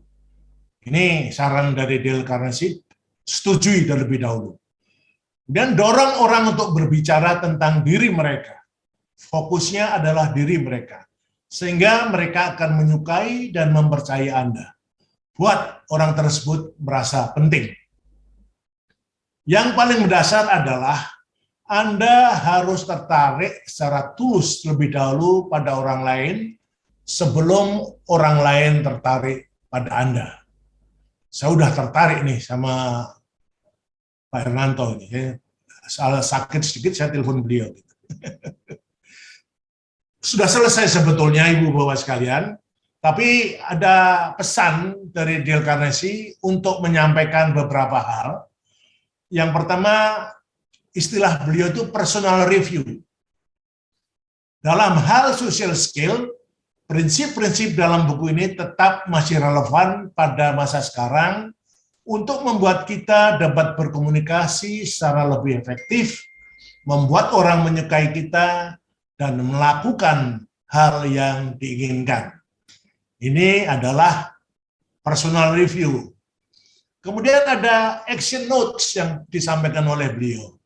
Ini saran dari Dale Carnegie, setujui terlebih dahulu. Dan dorong orang untuk berbicara tentang diri mereka. Fokusnya adalah diri mereka. Sehingga mereka akan menyukai dan mempercayai Anda. Buat orang tersebut merasa penting. Yang paling mendasar adalah Anda harus tertarik secara tulus terlebih dahulu pada orang lain sebelum orang lain tertarik pada Anda. Saya udah tertarik nih sama Pak Hernanto ini. Salah sakit sedikit saya telepon beliau. Sudah selesai sebetulnya Ibu Bapak sekalian, tapi ada pesan dari Dale Carnegie untuk menyampaikan beberapa hal. Yang pertama, istilah beliau itu personal review. Dalam hal social skill, prinsip-prinsip dalam buku ini tetap masih relevan pada masa sekarang untuk membuat kita dapat berkomunikasi secara lebih efektif, membuat orang menyukai kita, dan melakukan hal yang diinginkan. Ini adalah personal review. Kemudian ada action notes yang disampaikan oleh beliau.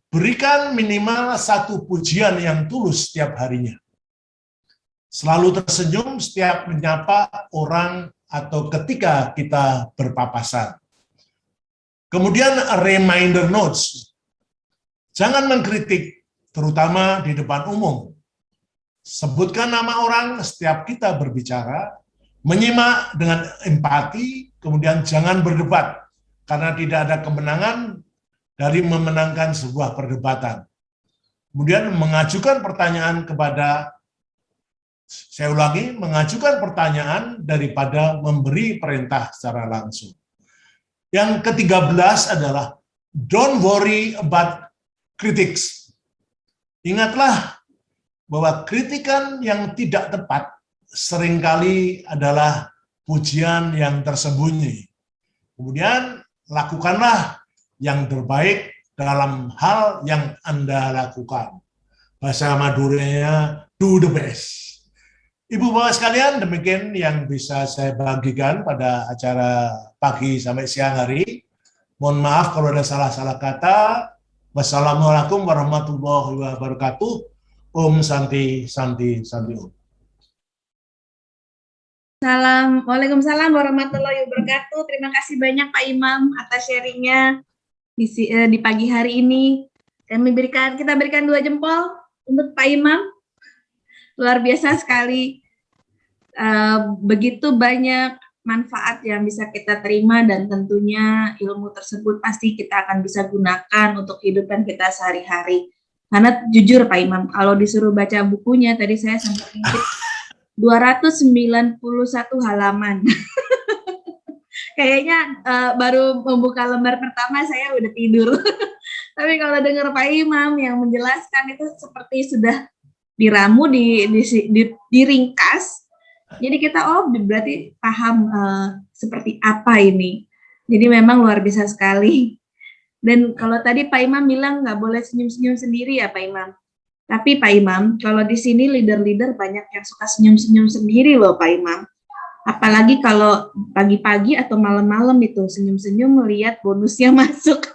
Berikan minimal satu pujian yang tulus setiap harinya. Selalu tersenyum setiap menyapa orang atau ketika kita berpapasan. Kemudian reminder notes. Jangan mengkritik, terutama di depan umum. Sebutkan nama orang setiap kita berbicara, menyimak dengan empati, kemudian jangan berdebat, karena tidak ada kemenangan dari memenangkan sebuah perdebatan. Kemudian mengajukan pertanyaan kepada, saya ulangi, mengajukan pertanyaan daripada memberi perintah secara langsung. Yang ke-13 adalah don't worry about critics. Ingatlah bahwa kritikan yang tidak tepat seringkali adalah pujian yang tersembunyi. Kemudian lakukanlah yang terbaik dalam hal yang Anda lakukan. Bahasa Maduranya, do the best. Ibu Bapak sekalian, demikian yang bisa saya bagikan pada acara pagi sampai siang hari. Mohon maaf kalau ada salah-salah kata. Wassalamualaikum warahmatullahi wabarakatuh. Om Santi, Santi, Santi Om. Waalaikumsalam warahmatullahi wabarakatuh. Terima kasih banyak Pak Imam atas sharingnya di pagi hari ini. Kita berikan 2 jempol untuk Pak Imam. Luar biasa sekali, begitu banyak manfaat yang bisa kita terima dan tentunya ilmu tersebut pasti kita akan bisa gunakan untuk kehidupan kita sehari-hari. Karena jujur Pak Imam, kalau disuruh baca bukunya, tadi saya sempat ngintip 291 halaman. Kayaknya baru membuka lembar pertama saya udah tidur. Tapi kalau dengar Pak Imam yang menjelaskan itu seperti sudah diramu, diringkas, jadi kita berarti paham seperti apa ini. Jadi memang luar biasa sekali. Dan kalau tadi Pak Imam bilang nggak boleh senyum-senyum sendiri ya Pak Imam. Tapi Pak Imam, kalau di sini leader-leader banyak yang suka senyum-senyum sendiri loh Pak Imam. Apalagi kalau pagi-pagi atau malam-malam itu senyum-senyum melihat bonusnya masuk.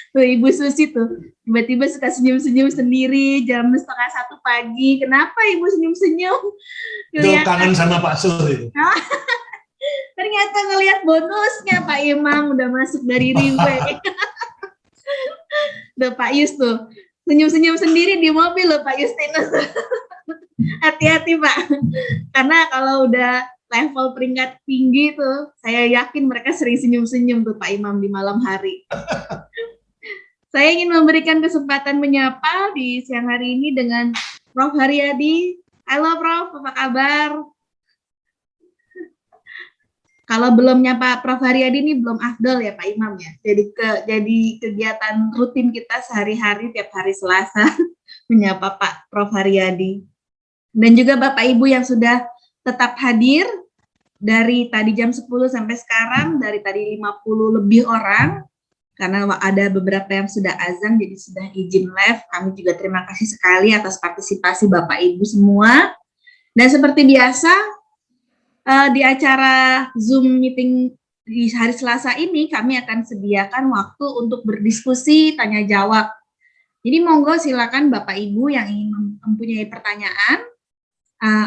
Tuh Ibu Susi tuh tiba-tiba suka senyum-senyum sendiri jam 12:30 pagi. Kenapa Ibu senyum-senyum? Itu kangen sama Pak Sur itu. Ternyata ngelihat bonusnya Pak Imam udah masuk dari Riwe. Tuh Pak Yus tuh senyum-senyum sendiri di mobil loh Pak Justinus. Hati-hati Pak. Karena kalau udah level peringkat tinggi tuh, saya yakin mereka sering senyum-senyum tuh Pak Imam di malam hari. Saya ingin memberikan kesempatan menyapa di siang hari ini dengan Prof. Haryadi. Halo Prof, apa kabar? Kalau belum nyapa Prof. Haryadi ini belum afdol ya Pak Imam ya. Jadi kegiatan rutin kita sehari-hari tiap hari Selasa menyapa Pak Prof. Haryadi. Dan juga Bapak Ibu yang sudah tetap hadir dari tadi jam 10 sampai sekarang, dari tadi 50 lebih orang. Karena ada beberapa yang sudah azan, jadi sudah izin live. Kami juga terima kasih sekali atas partisipasi Bapak Ibu semua. Dan seperti biasa, di acara Zoom meeting di hari Selasa ini, kami akan sediakan waktu untuk berdiskusi, tanya jawab. Jadi monggo silakan Bapak Ibu yang ingin mempunyai pertanyaan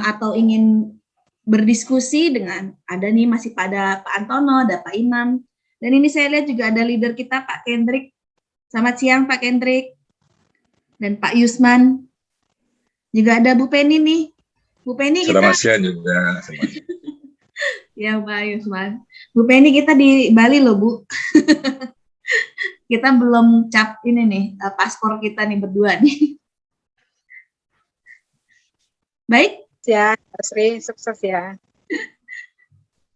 atau ingin berdiskusi dengan, ada nih masih pada Pak Antono, ada Pak Imam. Dan ini saya lihat juga ada leader kita, Pak Kendrick. Selamat siang, Pak Kendrick. Dan Pak Yusman. Juga ada Bu Penny nih. Bu Penny kita... Selamat siang juga. Ya, Pak Yusman. Bu Penny kita di Bali loh, Bu. Kita belum cap ini nih, paspor kita nih berdua nih. Baik. Ya, Sri, sukses ya.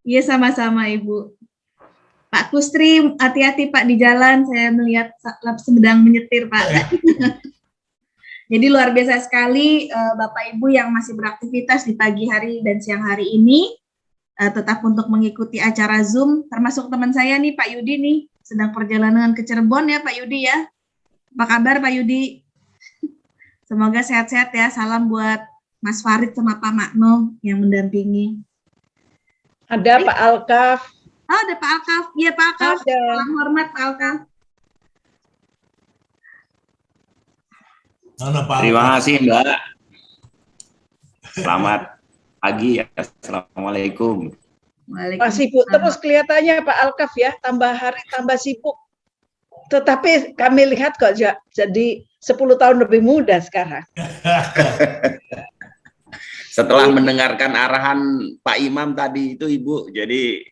Iya, sama-sama, Ibu. Pak Kustri, hati-hati Pak di jalan, saya melihat sedang menyetir Pak. Jadi luar biasa sekali Bapak Ibu yang masih beraktivitas di pagi hari dan siang hari ini, tetap untuk mengikuti acara Zoom, termasuk teman saya nih Pak Yudi nih, sedang perjalanan ke Cirebon ya Pak Yudi ya. Apa kabar Pak Yudi? Semoga sehat-sehat ya, salam buat Mas Farid sama Pak Makno yang mendampingi. Ada Pak Alkaf. Oh, ada Pak Alkaf. Iya, Pak Alkaf. Salam hormat, Pak Alkaf. Terima kasih, Mbak. Selamat pagi. Assalamualaikum. Pak sibuk terus kelihatannya Pak Alkaf ya, tambah hari tambah sibuk. Tetapi kami lihat kok jadi 10 tahun lebih muda sekarang. Setelah mendengarkan arahan Pak Imam tadi itu Ibu, jadi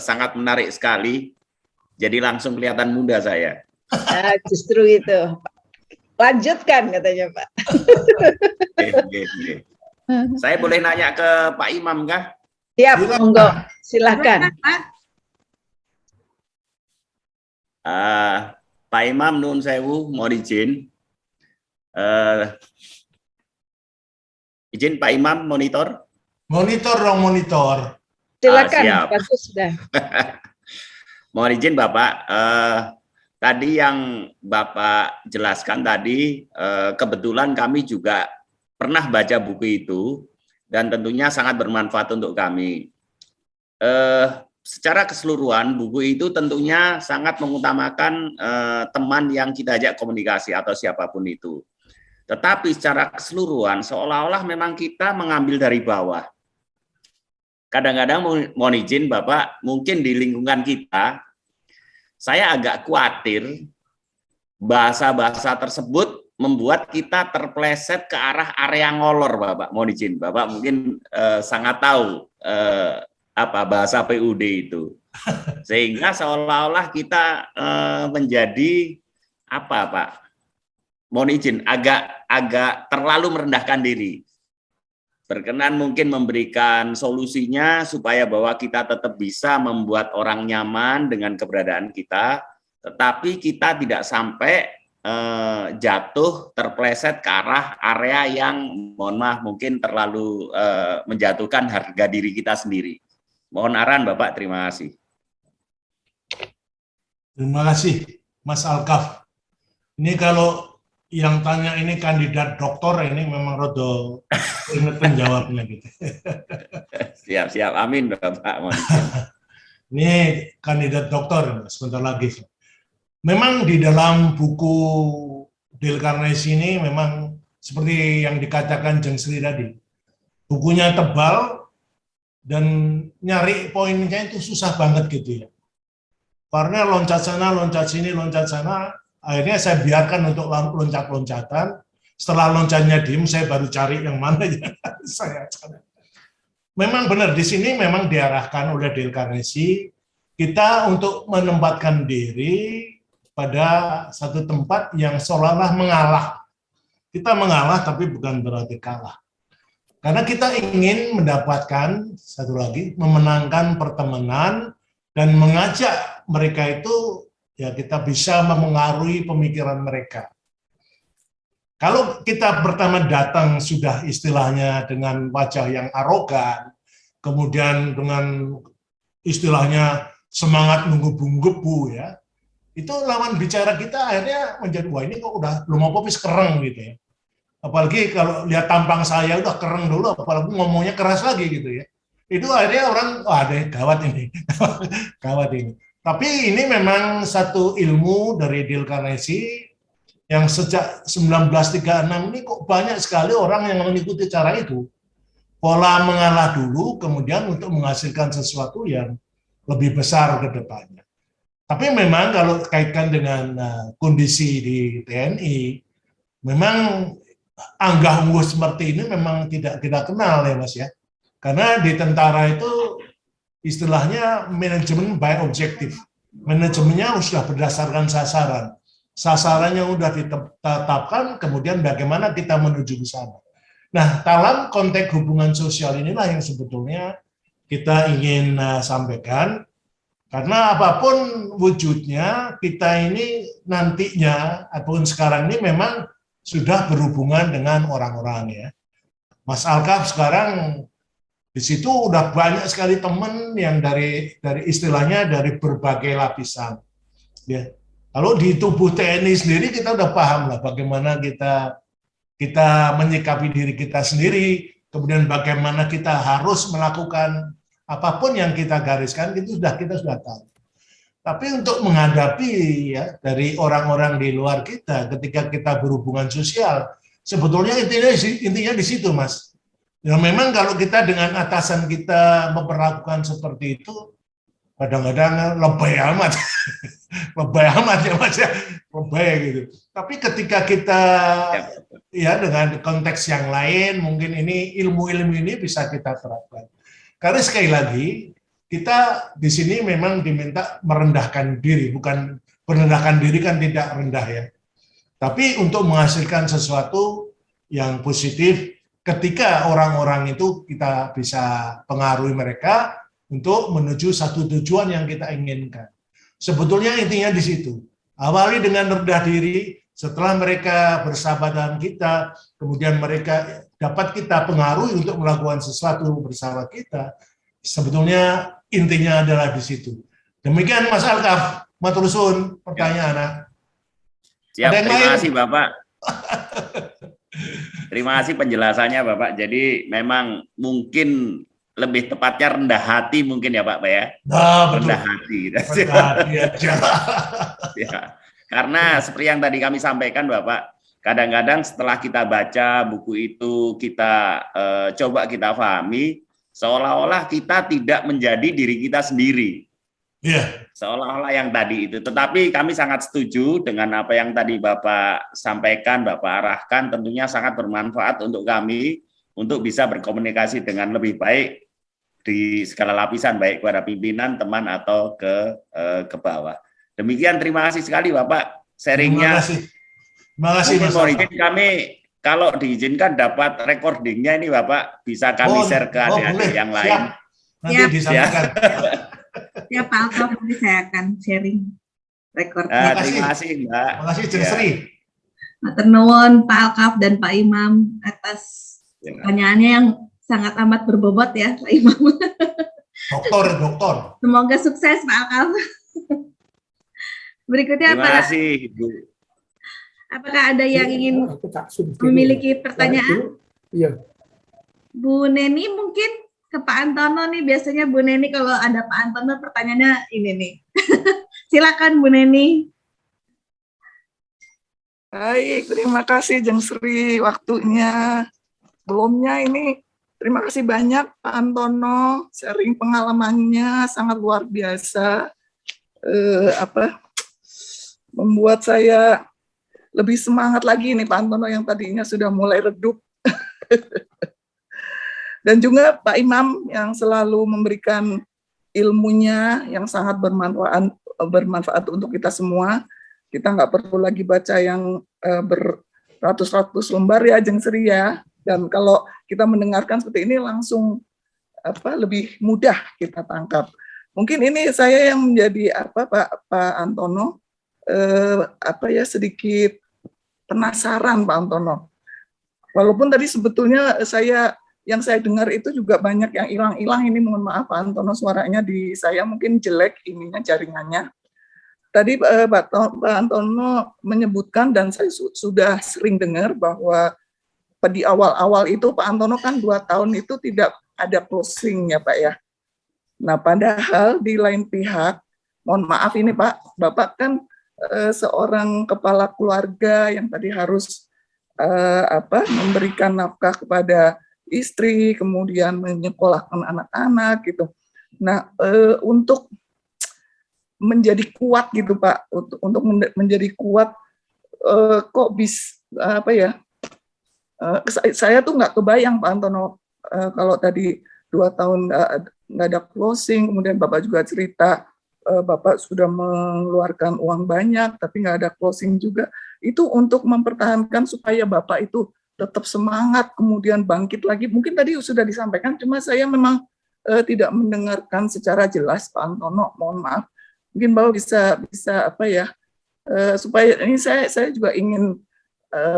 sangat menarik sekali. Jadi langsung kelihatan muda saya. Nah, justru itu. Lanjutkan katanya Pak. Saya boleh nanya ke Pak Imam kah? Siap, monggo. Silakan. Pak Imam nun sewu, mohon izin. Izin Pak Imam monitor. Monitor dong, monitor. Silakan, siap. bagus sudah. Mohon izin Bapak, tadi yang Bapak jelaskan tadi, kebetulan kami juga pernah baca buku itu, dan tentunya sangat bermanfaat untuk kami. Secara keseluruhan, buku itu tentunya sangat mengutamakan teman yang kita ajak komunikasi atau siapapun itu. Tetapi secara keseluruhan, seolah-olah memang kita mengambil dari bawah. Kadang-kadang mohon izin Bapak, mungkin di lingkungan kita, saya agak khawatir bahasa-bahasa tersebut membuat kita terpleset ke arah area ngolor, Bapak. Mohon izin, Bapak mungkin sangat tahu apa bahasa PUD itu, sehingga seolah-olah kita menjadi apa, Pak? Mohon izin, agak terlalu merendahkan diri. Berkenan mungkin memberikan solusinya supaya bahwa kita tetap bisa membuat orang nyaman dengan keberadaan kita, tetapi kita tidak sampai jatuh terpleset ke arah area yang mohon maaf mungkin terlalu menjatuhkan harga diri kita sendiri. Mohon arahan Bapak, terima kasih. Terima kasih Mas Alkaf. Ini kalau yang tanya ini kandidat doktor, ini memang rodo ingetin jawabnya gitu. Siap, amin Bapak. Ini kandidat doktor sebentar lagi. Memang di dalam buku Dale Carnegie ini memang seperti yang dikatakan Jeng Sri tadi, bukunya tebal dan nyari poinnya itu susah banget gitu ya. Karena loncat sana, loncat sini, loncat sana, akhirnya saya biarkan untuk loncat-loncatan. Setelah loncatnya diem, saya baru cari yang mana yang saya cari. Memang benar, di sini memang diarahkan oleh Dale Carnegie, kita untuk menempatkan diri pada satu tempat yang seolah-olah mengalah. Kita mengalah, tapi bukan berarti kalah. Karena kita ingin mendapatkan, satu lagi, memenangkan pertemanan, dan mengajak mereka itu, ya kita bisa memengaruhi pemikiran mereka. Kalau kita pertama datang sudah istilahnya dengan wajah yang arogan, kemudian dengan istilahnya semangat menggebu-gebu ya, itu lawan bicara kita akhirnya menjadi, wah ini kok udah belum apa-apa kereng gitu ya. Apalagi kalau lihat tampang saya udah kereng dulu, apalagi ngomongnya keras lagi gitu ya. Itu akhirnya orang, wah ada gawat ini, gawat ini. Tapi ini memang satu ilmu dari Dale Carnegie yang sejak 1936 ini kok banyak sekali orang yang mengikuti cara itu. Pola mengalah dulu, kemudian untuk menghasilkan sesuatu yang lebih besar ke depannya. Tapi memang kalau kaitkan dengan kondisi di TNI, memang anggah-ungguh seperti ini memang tidak kita kenal ya Mas ya. Karena di tentara itu istilahnya manajemen by objektif. Manajemennya sudah berdasarkan sasaran. Sasarannya sudah ditetapkan, kemudian bagaimana kita menuju ke sana. Nah, dalam konteks hubungan sosial inilah yang sebetulnya kita ingin sampaikan. Karena apapun wujudnya, kita ini nantinya, ataupun sekarang ini memang sudah berhubungan dengan orang-orang ya. Mas Alkaf sekarang di situ udah banyak sekali teman yang dari istilahnya dari berbagai lapisan. Ya. Kalau di tubuh TNI sendiri kita udah paham lah bagaimana kita menyikapi diri kita sendiri, kemudian bagaimana kita harus melakukan apapun yang kita gariskan itu kita sudah tahu. Tapi untuk menghadapi ya dari orang-orang di luar kita ketika kita berhubungan sosial, sebetulnya intinya di situ Mas. Ya memang kalau kita dengan atasan kita memperlakukan seperti itu, kadang-kadang lebay amat, lebay amat ya Mas ya, lebay gitu. Tapi ketika kita ya dengan konteks yang lain, mungkin ini ilmu-ilmu ini bisa kita terapkan. Karena sekali lagi kita di sini memang diminta merendahkan diri, bukan merendahkan diri kan tidak rendah ya. Tapi untuk menghasilkan sesuatu yang positif, ketika orang-orang itu kita bisa pengaruhi mereka untuk menuju satu tujuan yang kita inginkan. Sebetulnya intinya di situ. Awali dengan rendah diri, setelah mereka bersahabat dengan kita, kemudian mereka dapat kita pengaruhi untuk melakukan sesuatu bersama kita. Sebetulnya intinya adalah di situ. Demikian Mas Alkaf, matur suwun pertanyaan. Siap, terima kasih Bapak. Terima kasih penjelasannya Bapak. Jadi memang mungkin lebih tepatnya rendah hati mungkin ya Pak ya. Nah, betul. Rendah hati. Rendah hati aja. Ya. Karena seperti yang tadi kami sampaikan Bapak, kadang-kadang setelah kita baca buku itu, kita coba kita pahami, seolah-olah kita tidak menjadi diri kita sendiri. Iya. Seolah-olah yang tadi itu. Tetapi kami sangat setuju dengan apa yang tadi Bapak sampaikan, Bapak arahkan, tentunya sangat bermanfaat untuk kami untuk bisa berkomunikasi dengan lebih baik di segala lapisan, baik kepada pimpinan, teman, atau ke bawah. Demikian, terima kasih sekali Bapak sharingnya. Terima kasih. Mungkin izin kami, kalau diizinkan dapat recordingnya ini Bapak, bisa kami share ke adik-adik yang lain. Nanti disampaikan. Ya Pak Alkaf, nanti saya akan sharing rekor. Terima kasih Mbak. Terima kasih Jeng Sri. Matur nuwun Pak Alkaf dan Pak Imam atas pertanyaannya yang sangat amat berbobot ya Pak Imam. Doktor. Semoga sukses Pak Alkaf. Berikutnya terima kasih Bu. Apakah ada yang ingin memiliki pertanyaan? Iya. Bu Neni mungkin ke Pak Antono nih, biasanya Bu Neni kalau ada Pak Antono pertanyaannya ini nih. Silakan Bu Neni. Baik, terima kasih Jeng Sri waktunya. Sebelumnya ini terima kasih banyak Pak Antono, sharing pengalamannya sangat luar biasa. Membuat saya lebih semangat lagi nih Pak Antono yang tadinya sudah mulai redup. Dan juga Pak Imam yang selalu memberikan ilmunya yang sangat bermanfaat untuk kita semua. Kita nggak perlu lagi baca yang beratus-ratus lembar ya Jeng Sri ya. Dan kalau kita mendengarkan seperti ini langsung lebih mudah kita tangkap. Mungkin ini saya yang menjadi Pak Antono sedikit penasaran Pak Antono. Walaupun tadi sebetulnya yang saya dengar itu juga banyak yang hilang-hilang. Ini mohon maaf Pak Antono, suaranya di saya mungkin jelek ininya jaringannya. Tadi Pak Antono menyebutkan dan saya sudah sering dengar bahwa di awal-awal itu Pak Antono kan 2 tahun itu tidak ada closing ya Pak ya. Nah padahal di lain pihak, mohon maaf ini Pak, Bapak kan seorang kepala keluarga yang tadi harus memberikan nafkah kepada istri, kemudian menyekolahkan anak-anak gitu. Nah, untuk menjadi kuat gitu Pak, untuk menjadi kuat kok saya tuh nggak kebayang Pak Antono kalau tadi 2 tahun nggak ada closing, kemudian Bapak juga cerita Bapak sudah mengeluarkan uang banyak tapi nggak ada closing juga. Itu untuk mempertahankan supaya Bapak itu tetap semangat, kemudian bangkit lagi. Mungkin tadi sudah disampaikan, cuma saya memang tidak mendengarkan secara jelas, Pak Antono. Mohon maaf. Mungkin Bapak bisa supaya ini saya juga ingin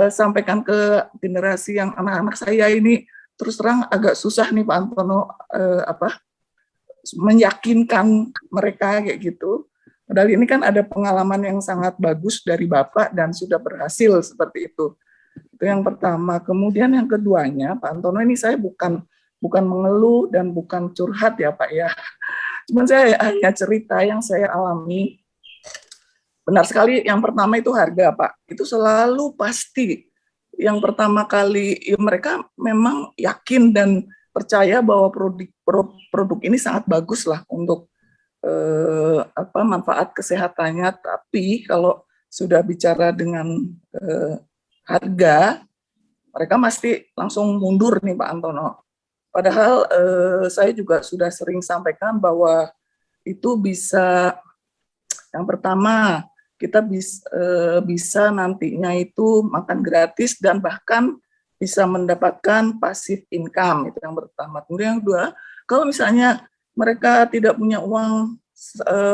sampaikan ke generasi yang anak-anak saya ini. Terus terang agak susah nih Pak Antono meyakinkan mereka kayak gitu. Padahal ini kan ada pengalaman yang sangat bagus dari Bapak dan sudah berhasil seperti itu. Itu yang pertama. Kemudian yang keduanya, Pak Antono, ini saya bukan mengeluh dan bukan curhat ya Pak ya. Cuman saya hanya cerita yang saya alami. Benar sekali, yang pertama itu harga Pak. Itu selalu pasti yang pertama kali ya mereka memang yakin dan percaya bahwa produk ini sangat bagus lah untuk manfaat kesehatannya. Tapi kalau sudah bicara dengan harga, mereka pasti langsung mundur nih Pak Antono. Padahal saya juga sudah sering sampaikan bahwa itu bisa, yang pertama kita bisa nantinya itu makan gratis dan bahkan bisa mendapatkan passive income, itu yang pertama. Kemudian yang kedua, kalau misalnya mereka tidak punya uang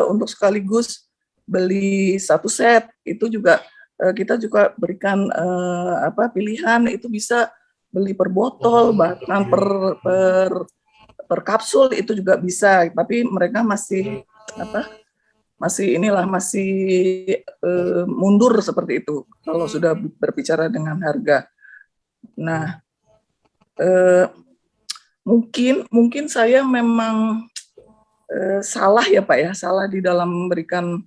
untuk sekaligus beli satu set, itu juga kita juga berikan pilihan, itu bisa beli per botol, bahkan per kapsul itu juga bisa. Tapi mereka masih mundur seperti itu kalau sudah berbicara dengan harga. Nah, mungkin saya memang salah ya Pak ya, salah di dalam memberikan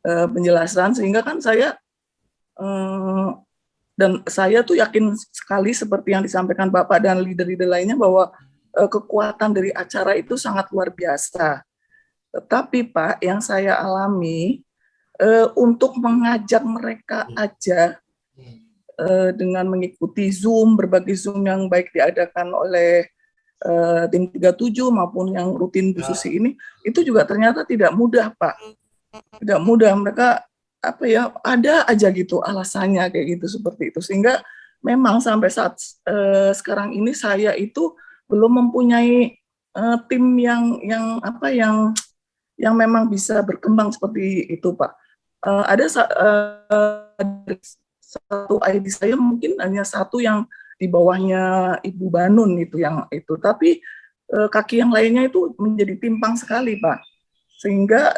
penjelasan, sehingga kan saya dan saya tuh yakin sekali seperti yang disampaikan Bapak dan leader-leader lainnya bahwa kekuatan dari acara itu sangat luar biasa. Tetapi Pak, yang saya alami untuk mengajak mereka aja dengan mengikuti Zoom, berbagai Zoom yang baik diadakan oleh tim 37 maupun yang rutin Bu Susi ini, itu juga ternyata tidak mudah Pak. Tidak mudah, mereka ada aja gitu alasannya kayak gitu, seperti itu. Sehingga memang sampai saat sekarang ini saya itu belum mempunyai tim yang memang bisa berkembang seperti itu Pak. Ada satu ID saya mungkin hanya satu yang di bawahnya Ibu Banun itu, tapi kaki yang lainnya itu menjadi timpang sekali Pak. Sehingga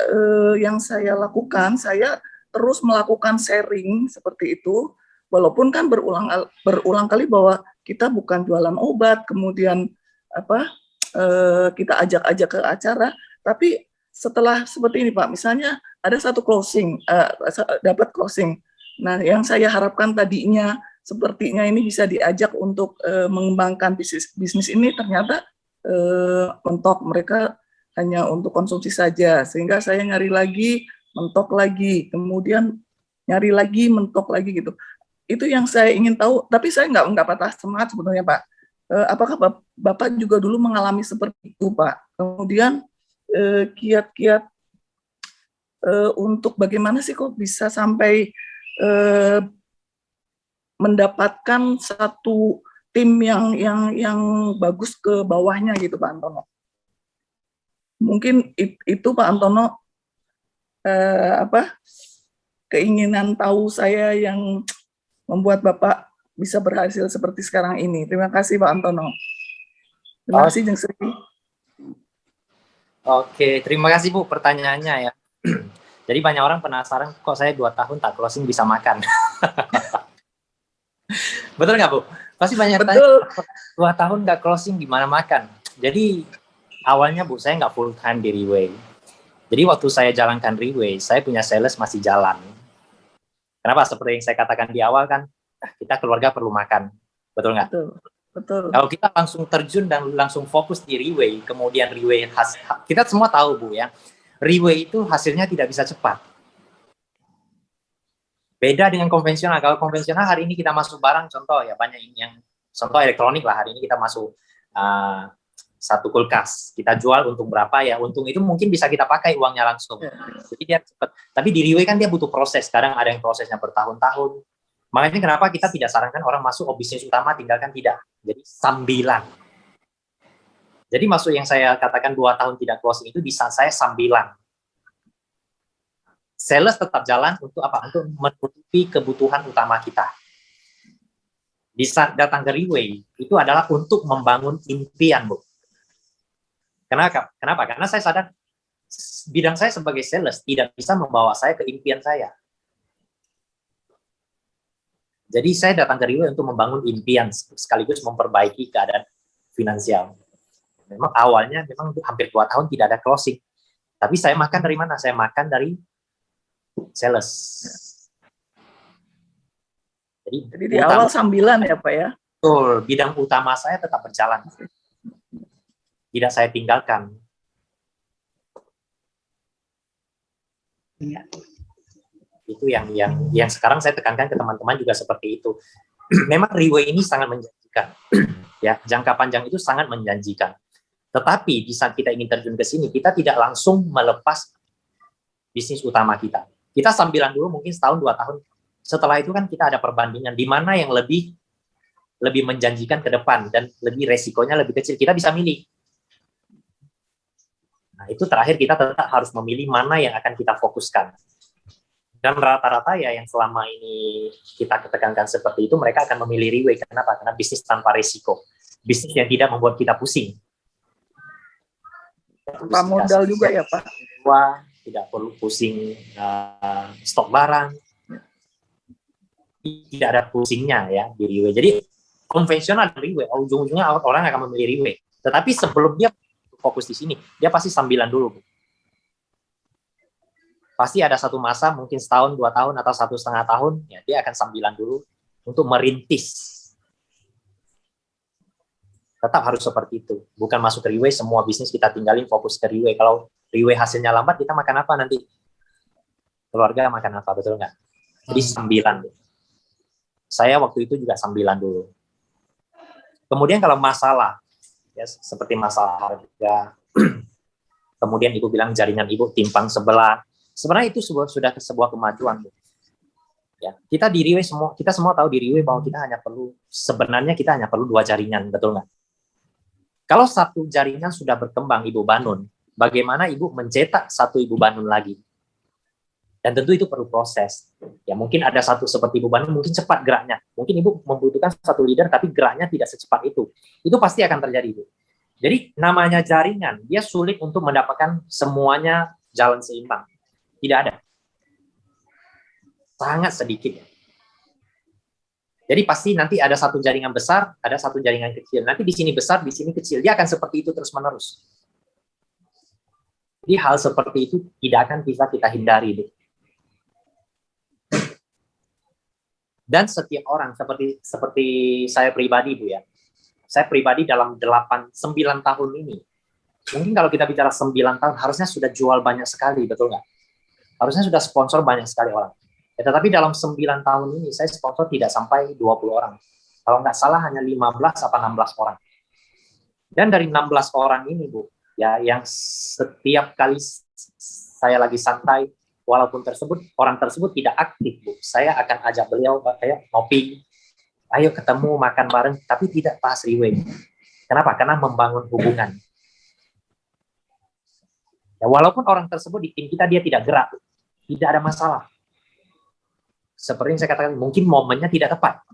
yang saya lakukan, saya terus melakukan sharing seperti itu, walaupun kan berulang kali bahwa kita bukan jualan obat, kemudian kita ajak-ajak ke acara, tapi setelah seperti ini Pak, misalnya ada satu closing, dapat closing. Nah, yang saya harapkan tadinya sepertinya ini bisa diajak untuk mengembangkan bisnis ini, ternyata mentok, mereka hanya untuk konsumsi saja, sehingga saya nyari lagi, mentok lagi, kemudian nyari lagi, mentok lagi gitu. Itu yang saya ingin tahu, tapi saya nggak patah semangat sebetulnya Pak. Apakah Bapak juga dulu mengalami seperti itu Pak? Kemudian kiat-kiat untuk bagaimana sih kok bisa sampai mendapatkan satu tim yang bagus ke bawahnya gitu Pak Antono. Mungkin itu Pak Antono keinginan tahu saya yang membuat Bapak bisa berhasil seperti sekarang ini. Terima kasih Pak Antono. Terima kasih Jeng Sri. Oke, terima kasih Bu pertanyaannya ya. Jadi banyak orang penasaran kok saya 2 tahun tak closing bisa makan. Betul nggak Bu? Pasti banyak tanya 2 tahun nggak closing gimana makan. Jadi awalnya Bu, saya nggak full time di Riway. Jadi waktu saya jalankan Riway, saya punya sales masih jalan. Kenapa? Seperti yang saya katakan di awal kan, kita keluarga perlu makan. Betul nggak? Betul. Kalau kita langsung terjun dan langsung fokus di Riway, kemudian Riway kita semua tahu Bu ya, Riway itu hasilnya tidak bisa cepat. Beda dengan konvensional. Kalau konvensional hari ini kita masuk barang, contoh ya banyak yang contoh elektronik lah, hari ini kita masuk satu kulkas, kita jual untung berapa ya, untung itu mungkin bisa kita pakai uangnya langsung. Jadi dia cepat. Tapi di Riway kan dia butuh proses. Kadang ada yang prosesnya bertahun-tahun. Makanya kenapa kita tidak sarankan orang masuk bisnis utama, tinggalkan tidak. Jadi sambilan. Jadi masuk yang saya katakan 2 tahun tidak closing itu di saat saya sambilan. Sales tetap jalan untuk apa? Untuk menutupi kebutuhan utama kita. Di saat datang ke Riway, itu adalah untuk membangun impian, Bu. Kenapa? Karena saya sadar bidang saya sebagai sales tidak bisa membawa saya ke impian saya. Jadi saya datang ke Riway untuk membangun impian sekaligus memperbaiki keadaan finansial. Memang awalnya memang hampir 2 tahun tidak ada closing. Tapi saya makan dari mana? Saya makan dari sales. Jadi di awal sambilan ya Pak ya? Betul, bidang utama saya tetap berjalan. Tidak saya tinggalkan. Iya. Itu yang sekarang saya tekankan ke teman-teman juga seperti itu. Memang Riwe ini sangat menjanjikan. Ya, jangka panjang itu sangat menjanjikan. Tetapi di saat kita ingin terjun ke sini, kita tidak langsung melepas bisnis utama kita. Kita sambilan dulu mungkin setahun, 2 tahun. Setelah itu kan kita ada perbandingan di mana yang lebih menjanjikan ke depan dan lebih resikonya lebih kecil. Kita bisa milih. Nah, itu terakhir kita tetap harus memilih mana yang akan kita fokuskan. Dan rata-rata ya yang selama ini kita ketekankan seperti itu, mereka akan memilih Riwe. Kenapa? Karena bisnis tanpa risiko. Bisnis yang tidak membuat kita pusing. Tanpa modal juga ya Pak? Tidak perlu pusing stok barang. Tidak ada pusingnya ya di Riwe. Jadi konvensional Riwe, ujung-ujungnya orang akan memilih Riwe. Tetapi sebelum dia fokus di sini, dia pasti sambilan dulu. Pasti ada satu masa, mungkin setahun, 2 tahun, atau 1,5 tahun, ya dia akan sambilan dulu untuk merintis. Tetap harus seperti itu. Bukan masuk ke Riwe, semua bisnis kita tinggalin fokus ke Riwe. Kalau Riwe hasilnya lambat, kita makan apa nanti? Keluarga makan apa, betul nggak? Jadi sambilan. Saya waktu itu juga sambilan dulu. Kemudian kalau masalah, ya seperti masalah harga, kemudian ibu bilang jaringan ibu timpang sebelah. Sebenarnya itu sudah sebuah kemajuan. Ya, kita di Riwe kita semua tahu di Riwe bahwa kita sebenarnya kita hanya perlu 2 jaringan, betul nggak? Kalau 1 jaringan sudah berkembang Ibu Banun, bagaimana Ibu mencetak 1 Ibu Banun lagi? Dan tentu itu perlu proses. Ya mungkin ada satu seperti Ibu Banun mungkin cepat geraknya. Mungkin Ibu membutuhkan 1 leader tapi geraknya tidak secepat itu. Itu pasti akan terjadi, Ibu. Jadi namanya jaringan, dia sulit untuk mendapatkan semuanya jalan seimbang. Tidak ada. Sangat sedikit. Jadi pasti nanti ada 1 jaringan besar, ada 1 jaringan kecil. Nanti di sini besar, di sini kecil. Dia akan seperti itu terus-menerus. Jadi hal seperti itu tidak akan bisa kita hindari. Dan setiap orang, seperti saya pribadi, Bu ya. Saya pribadi dalam 9 tahun ini, mungkin kalau kita bicara 9 tahun, harusnya sudah jual banyak sekali, betul nggak? Harusnya sudah sponsor banyak sekali orang. Ya, tetapi dalam 9 tahun ini, saya sponsor tidak sampai 20 orang. Kalau nggak salah hanya 15 atau 16 orang. Dan dari 16 orang ini, Bu, ya yang setiap kali saya lagi santai, walaupun orang tersebut tidak aktif, Bu, saya akan ajak beliau, ayo ngopi, ayo ketemu, makan bareng, tapi tidak bahas Riwe. Kenapa? Karena membangun hubungan. Ya, walaupun orang tersebut di tim kita dia tidak gerak, tidak ada masalah. Seperti yang saya katakan, mungkin momennya tidak tepat.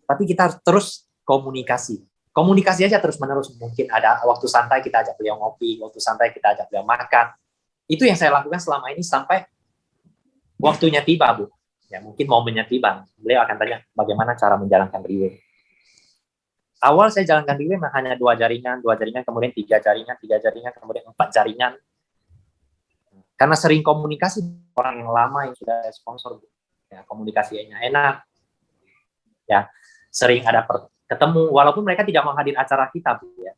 Tapi kita harus terus komunikasi. Komunikasi aja terus-menerus. Mungkin ada waktu santai kita ajak beliau ngopi, waktu santai kita ajak beliau makan. Itu yang saya lakukan selama ini sampai waktunya tiba, Bu. Ya, mungkin momennya tiba. Beliau akan tanya bagaimana cara menjalankan Riwe. Awal saya jalankan Riwe hanya 2 jaringan, kemudian 3 jaringan, kemudian 4 jaringan. Karena sering komunikasi orang yang lama yang sudah sponsor, ya, komunikasinya enak, ya sering ada ketemu, walaupun mereka tidak mau hadir acara kita, Bu, ya.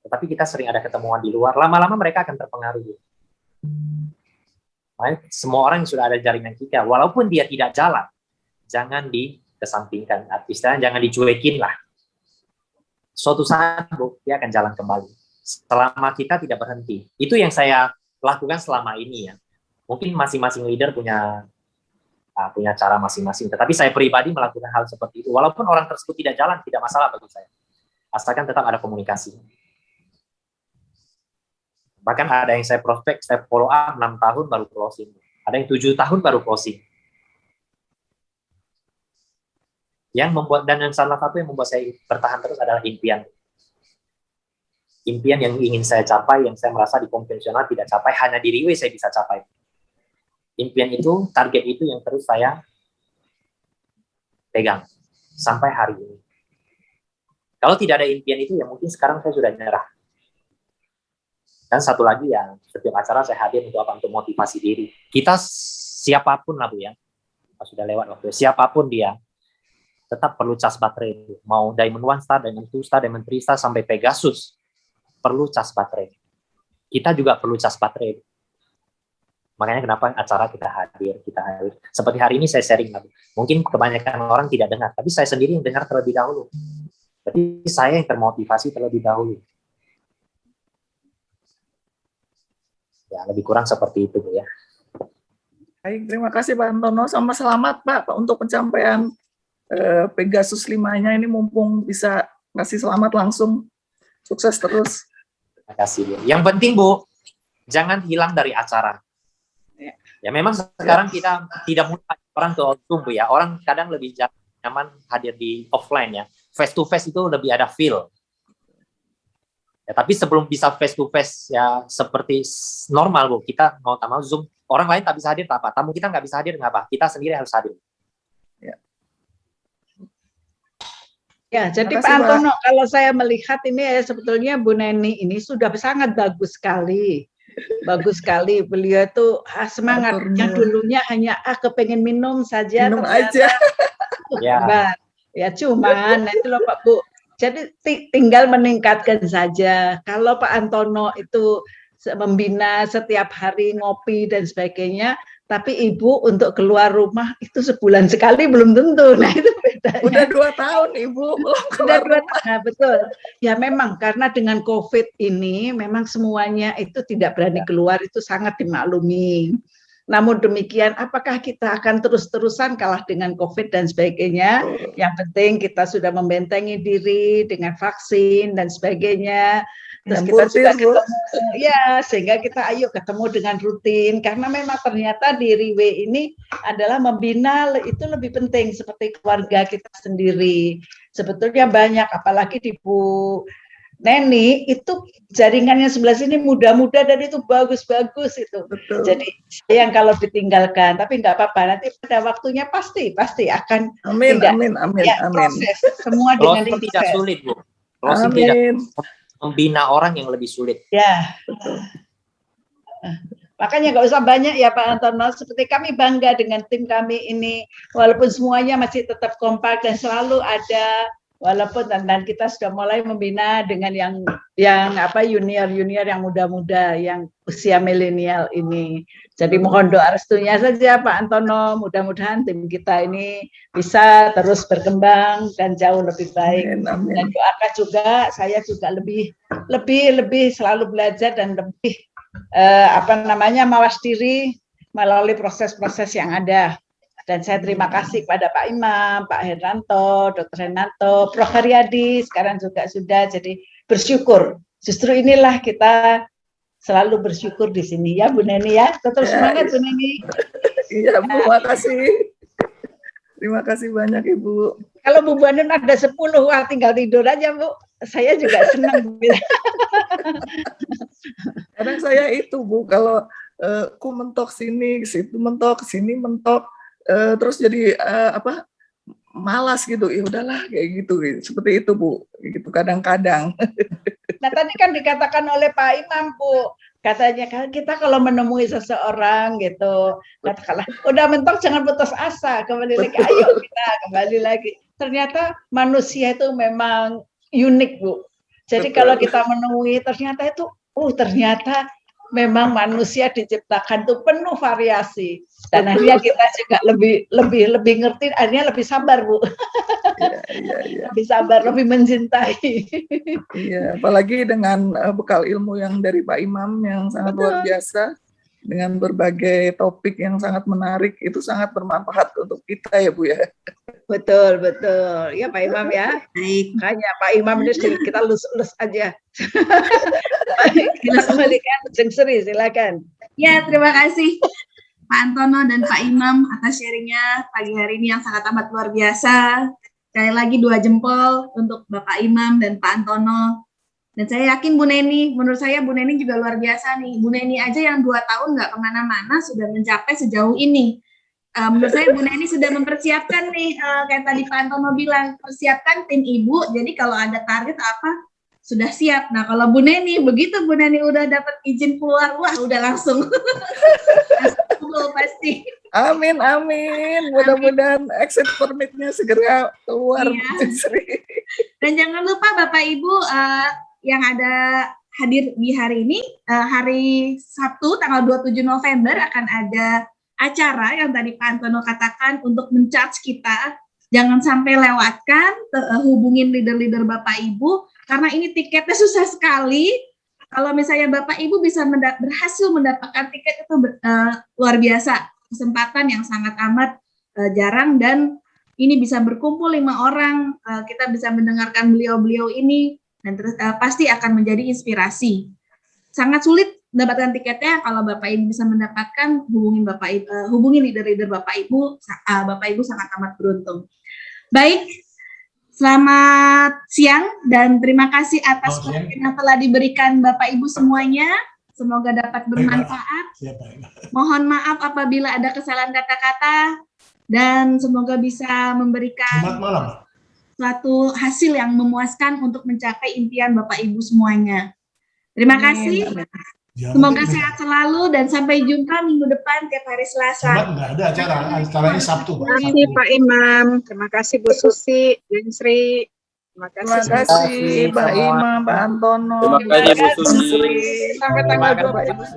Tetapi kita sering ada ketemuan di luar. Lama-lama mereka akan terpengaruh. Semua orang yang sudah ada jaringan kita, walaupun dia tidak jalan, jangan dikesampingkan. Istilahnya jangan dicuekin lah. Suatu saat, Bu, dia akan jalan kembali. Selama kita tidak berhenti. Itu yang saya lakukan selama ini, ya. Mungkin masing-masing leader punya cara masing-masing. Tetapi saya pribadi melakukan hal seperti itu. Walaupun orang tersebut tidak jalan, tidak masalah bagi saya. Asalkan tetap ada komunikasi. Bahkan ada yang saya prospek, saya follow up 6 tahun baru closing. Ada yang 7 tahun baru closing. Yang salah satu yang membuat saya bertahan terus adalah impian. Impian yang ingin saya capai, yang saya merasa di konvensional tidak capai, hanya di Riwe saya bisa capai. Impian itu, target itu yang terus saya pegang sampai hari ini. Kalau tidak ada impian itu, ya mungkin sekarang saya sudah nyerah. Dan satu lagi, ya setiap acara saya hadir untuk apa? Untuk motivasi diri. Kita siapapun lah, Bu, ya. sudah lewat waktu. Siapapun dia, tetap perlu cas baterai. Mau Diamond 1 Star, Diamond 2 Star, Diamond 3 Star, sampai Pegasus, perlu cas baterai. Kita juga perlu cas baterai. Makanya kenapa acara kita hadir. Seperti hari ini saya sharing lagi. Mungkin kebanyakan orang tidak dengar, tapi saya sendiri yang dengar terlebih dahulu. Berarti saya yang termotivasi terlebih dahulu. Ya, lebih kurang seperti itu, Bu, ya. Baik, terima kasih Pak Antono. Sama selamat Pak untuk pencapaian Pegasus 5-nya ini, mumpung bisa ngasih selamat langsung. Sukses terus. Terima kasih, Bu. Yang penting, Bu, jangan hilang dari acara. Ya, memang sekarang kita tidak mudah orang ke Zoom, Bu, ya. Orang kadang lebih nyaman hadir di offline, ya. Face to face itu lebih ada feel. Ya, tapi sebelum bisa face to face ya seperti normal, Bu, kita mau tak mau Zoom, orang lain tak bisa hadir, tak apa. Tamu kita nggak bisa hadir, nggak apa. Kita sendiri harus hadir. Ya, jadi Terima Pak kasih, Antono, kalau saya melihat ini sebetulnya Bu Neni ini sudah sangat bagus sekali. Bagus sekali. Beliau itu semangat. Aturnya. Yang dulunya hanya kepengen minum saja. Minum ternyata aja. Ya. hebat. Ya, cuman itu loh Pak Bu. Jadi tinggal meningkatkan saja. Kalau Pak Antono itu membina setiap hari ngopi dan sebagainya, tapi Ibu untuk keluar rumah itu sebulan sekali belum tentu. Nah, itu bedanya. Udah 2 tahun Ibu. Sudah 2 tahun. Nah, betul. Ya memang karena dengan COVID ini memang semuanya itu tidak berani keluar, itu sangat dimaklumi. Namun demikian, apakah kita akan terus-terusan kalah dengan COVID dan sebagainya? Yang penting kita sudah membentengi diri dengan vaksin dan sebagainya. Terus kita juga ketemu, ya, sehingga kita ayo ketemu dengan rutin. Karena memang ternyata di Riwe ini adalah membina itu lebih penting seperti keluarga kita sendiri. Sebetulnya banyak, apalagi di Bu Neni itu jaringannya sebelah sini muda-muda dan itu bagus-bagus itu. Betul. Jadi yang kalau ditinggalkan, tapi nggak apa-apa. Nanti pada waktunya pasti akan. Amin, tidak, amin, amin, ya, amin. proses semua dengan Closing tidak proses. sulit, Bu. Closing tidak Amin. membina orang yang lebih sulit. Ya. Makanya nggak usah banyak ya Pak Antono. Seperti kami bangga dengan tim kami ini, walaupun semuanya masih tetap kompak dan selalu ada. Walaupun dan kita sudah mulai membina dengan yang junior yang muda-muda, yang usia milenial ini. Jadi mohon doa restunya saja Pak Antono, mudah-mudahan tim kita ini bisa terus berkembang dan jauh lebih baik. Amin, amin. Dan doakan juga, saya juga lebih selalu belajar dan lebih mawas diri melalui proses-proses yang ada. Dan saya terima kasih pada Pak Imam, Pak Herranto, Dr. Renanto, Prof. Haryadi, sekarang juga sudah, jadi bersyukur. Justru inilah kita selalu bersyukur di sini ya Bu Neni ya. Tetap semangat Bu Neni. Iya Bu, makasih. Terima kasih banyak Ibu. Kalau Bu Banun ada 10, wah tinggal tidur aja Bu. Saya juga senang. Kadang saya itu Bu, kalau ku mentok sini, situ mentok, sini mentok, terus jadi malas gitu. Ya udahlah kayak gitu. Seperti itu Bu. Gitu kadang-kadang. Nah tadi kan dikatakan oleh Pak Imam Bu, katanya kan kita kalau menemui seseorang gitu, katakanlah udah mentok jangan putus asa, kembali lagi, ayo kita kembali lagi. Ternyata manusia itu memang unik Bu. Jadi Betul. kalau kita menemui ternyata itu, ternyata memang manusia diciptakan tuh penuh variasi. Dan akhirnya kita juga lebih ngerti, akhirnya lebih sabar Bu. Iya. Lebih sabar, lebih mencintai. Iya, apalagi dengan bekal ilmu yang dari Pak Imam yang sangat luar biasa, dengan berbagai topik yang sangat menarik, itu sangat bermanfaat untuk kita ya Bu ya. Betul. Ya Pak Imam ya. Baik. Makanya Pak Imam ini kita lus-lus aja. Kita kembalikan Jeng Sri, silakan. Ya, terima kasih Pak Antono dan Pak Imam atas sharingnya pagi hari ini yang sangat amat luar biasa. Sekali lagi 2 jempol untuk Bapak Imam dan Pak Antono. Dan saya yakin Bu Neni, menurut saya Bu Neni juga luar biasa nih. Bu Neni aja yang 2 tahun nggak kemana-mana sudah mencapai sejauh ini. Menurut saya Bu Neni sudah mempersiapkan nih, kayak tadi Pak Antono bilang, persiapkan tim Ibu, jadi kalau ada target apa, sudah siap. Nah kalau Bu Neni, begitu Bu Neni udah dapat izin keluar, wah udah langsung pasti. Amin, amin. Mudah-mudahan exit permit-nya segera keluar. Iya. Bu Sri. Dan jangan lupa Bapak Ibu yang ada hadir di hari ini, hari Sabtu tanggal 27 November akan ada acara yang tadi Pak Antono katakan untuk men-charge kita. Jangan sampai lewatkan, hubungin leader-leader Bapak Ibu, karena ini tiketnya susah sekali. Kalau misalnya Bapak Ibu bisa berhasil mendapatkan tiket itu luar biasa. Kesempatan yang sangat amat jarang, dan ini bisa berkumpul 5 orang, kita bisa mendengarkan beliau-beliau ini, dan pasti akan menjadi inspirasi. Sangat sulit mendapatkan tiketnya. Kalau Bapak Ibu bisa mendapatkan, hubungi leader-leader Bapak Ibu. Bapak Ibu sangat amat beruntung. Baik, selamat siang dan terima kasih atas waktu yang telah diberikan Bapak Ibu semuanya. Semoga dapat bermanfaat. Mohon maaf apabila ada kesalahan kata-kata, dan semoga bisa memberikan suatu hasil yang memuaskan untuk mencapai impian Bapak Ibu semuanya. Terima kasih. Semoga sehat selalu dan sampai jumpa minggu depan tiap hari Selasa. Nggak ada acaranya Sabtu. Terima kasih Pak Imam, terima kasih Bu Susi, Jeng Sri, terima Terima kasih Pak Imam, Pak Antono. Terima kasih Bu Susi. Sampai tanggal 20.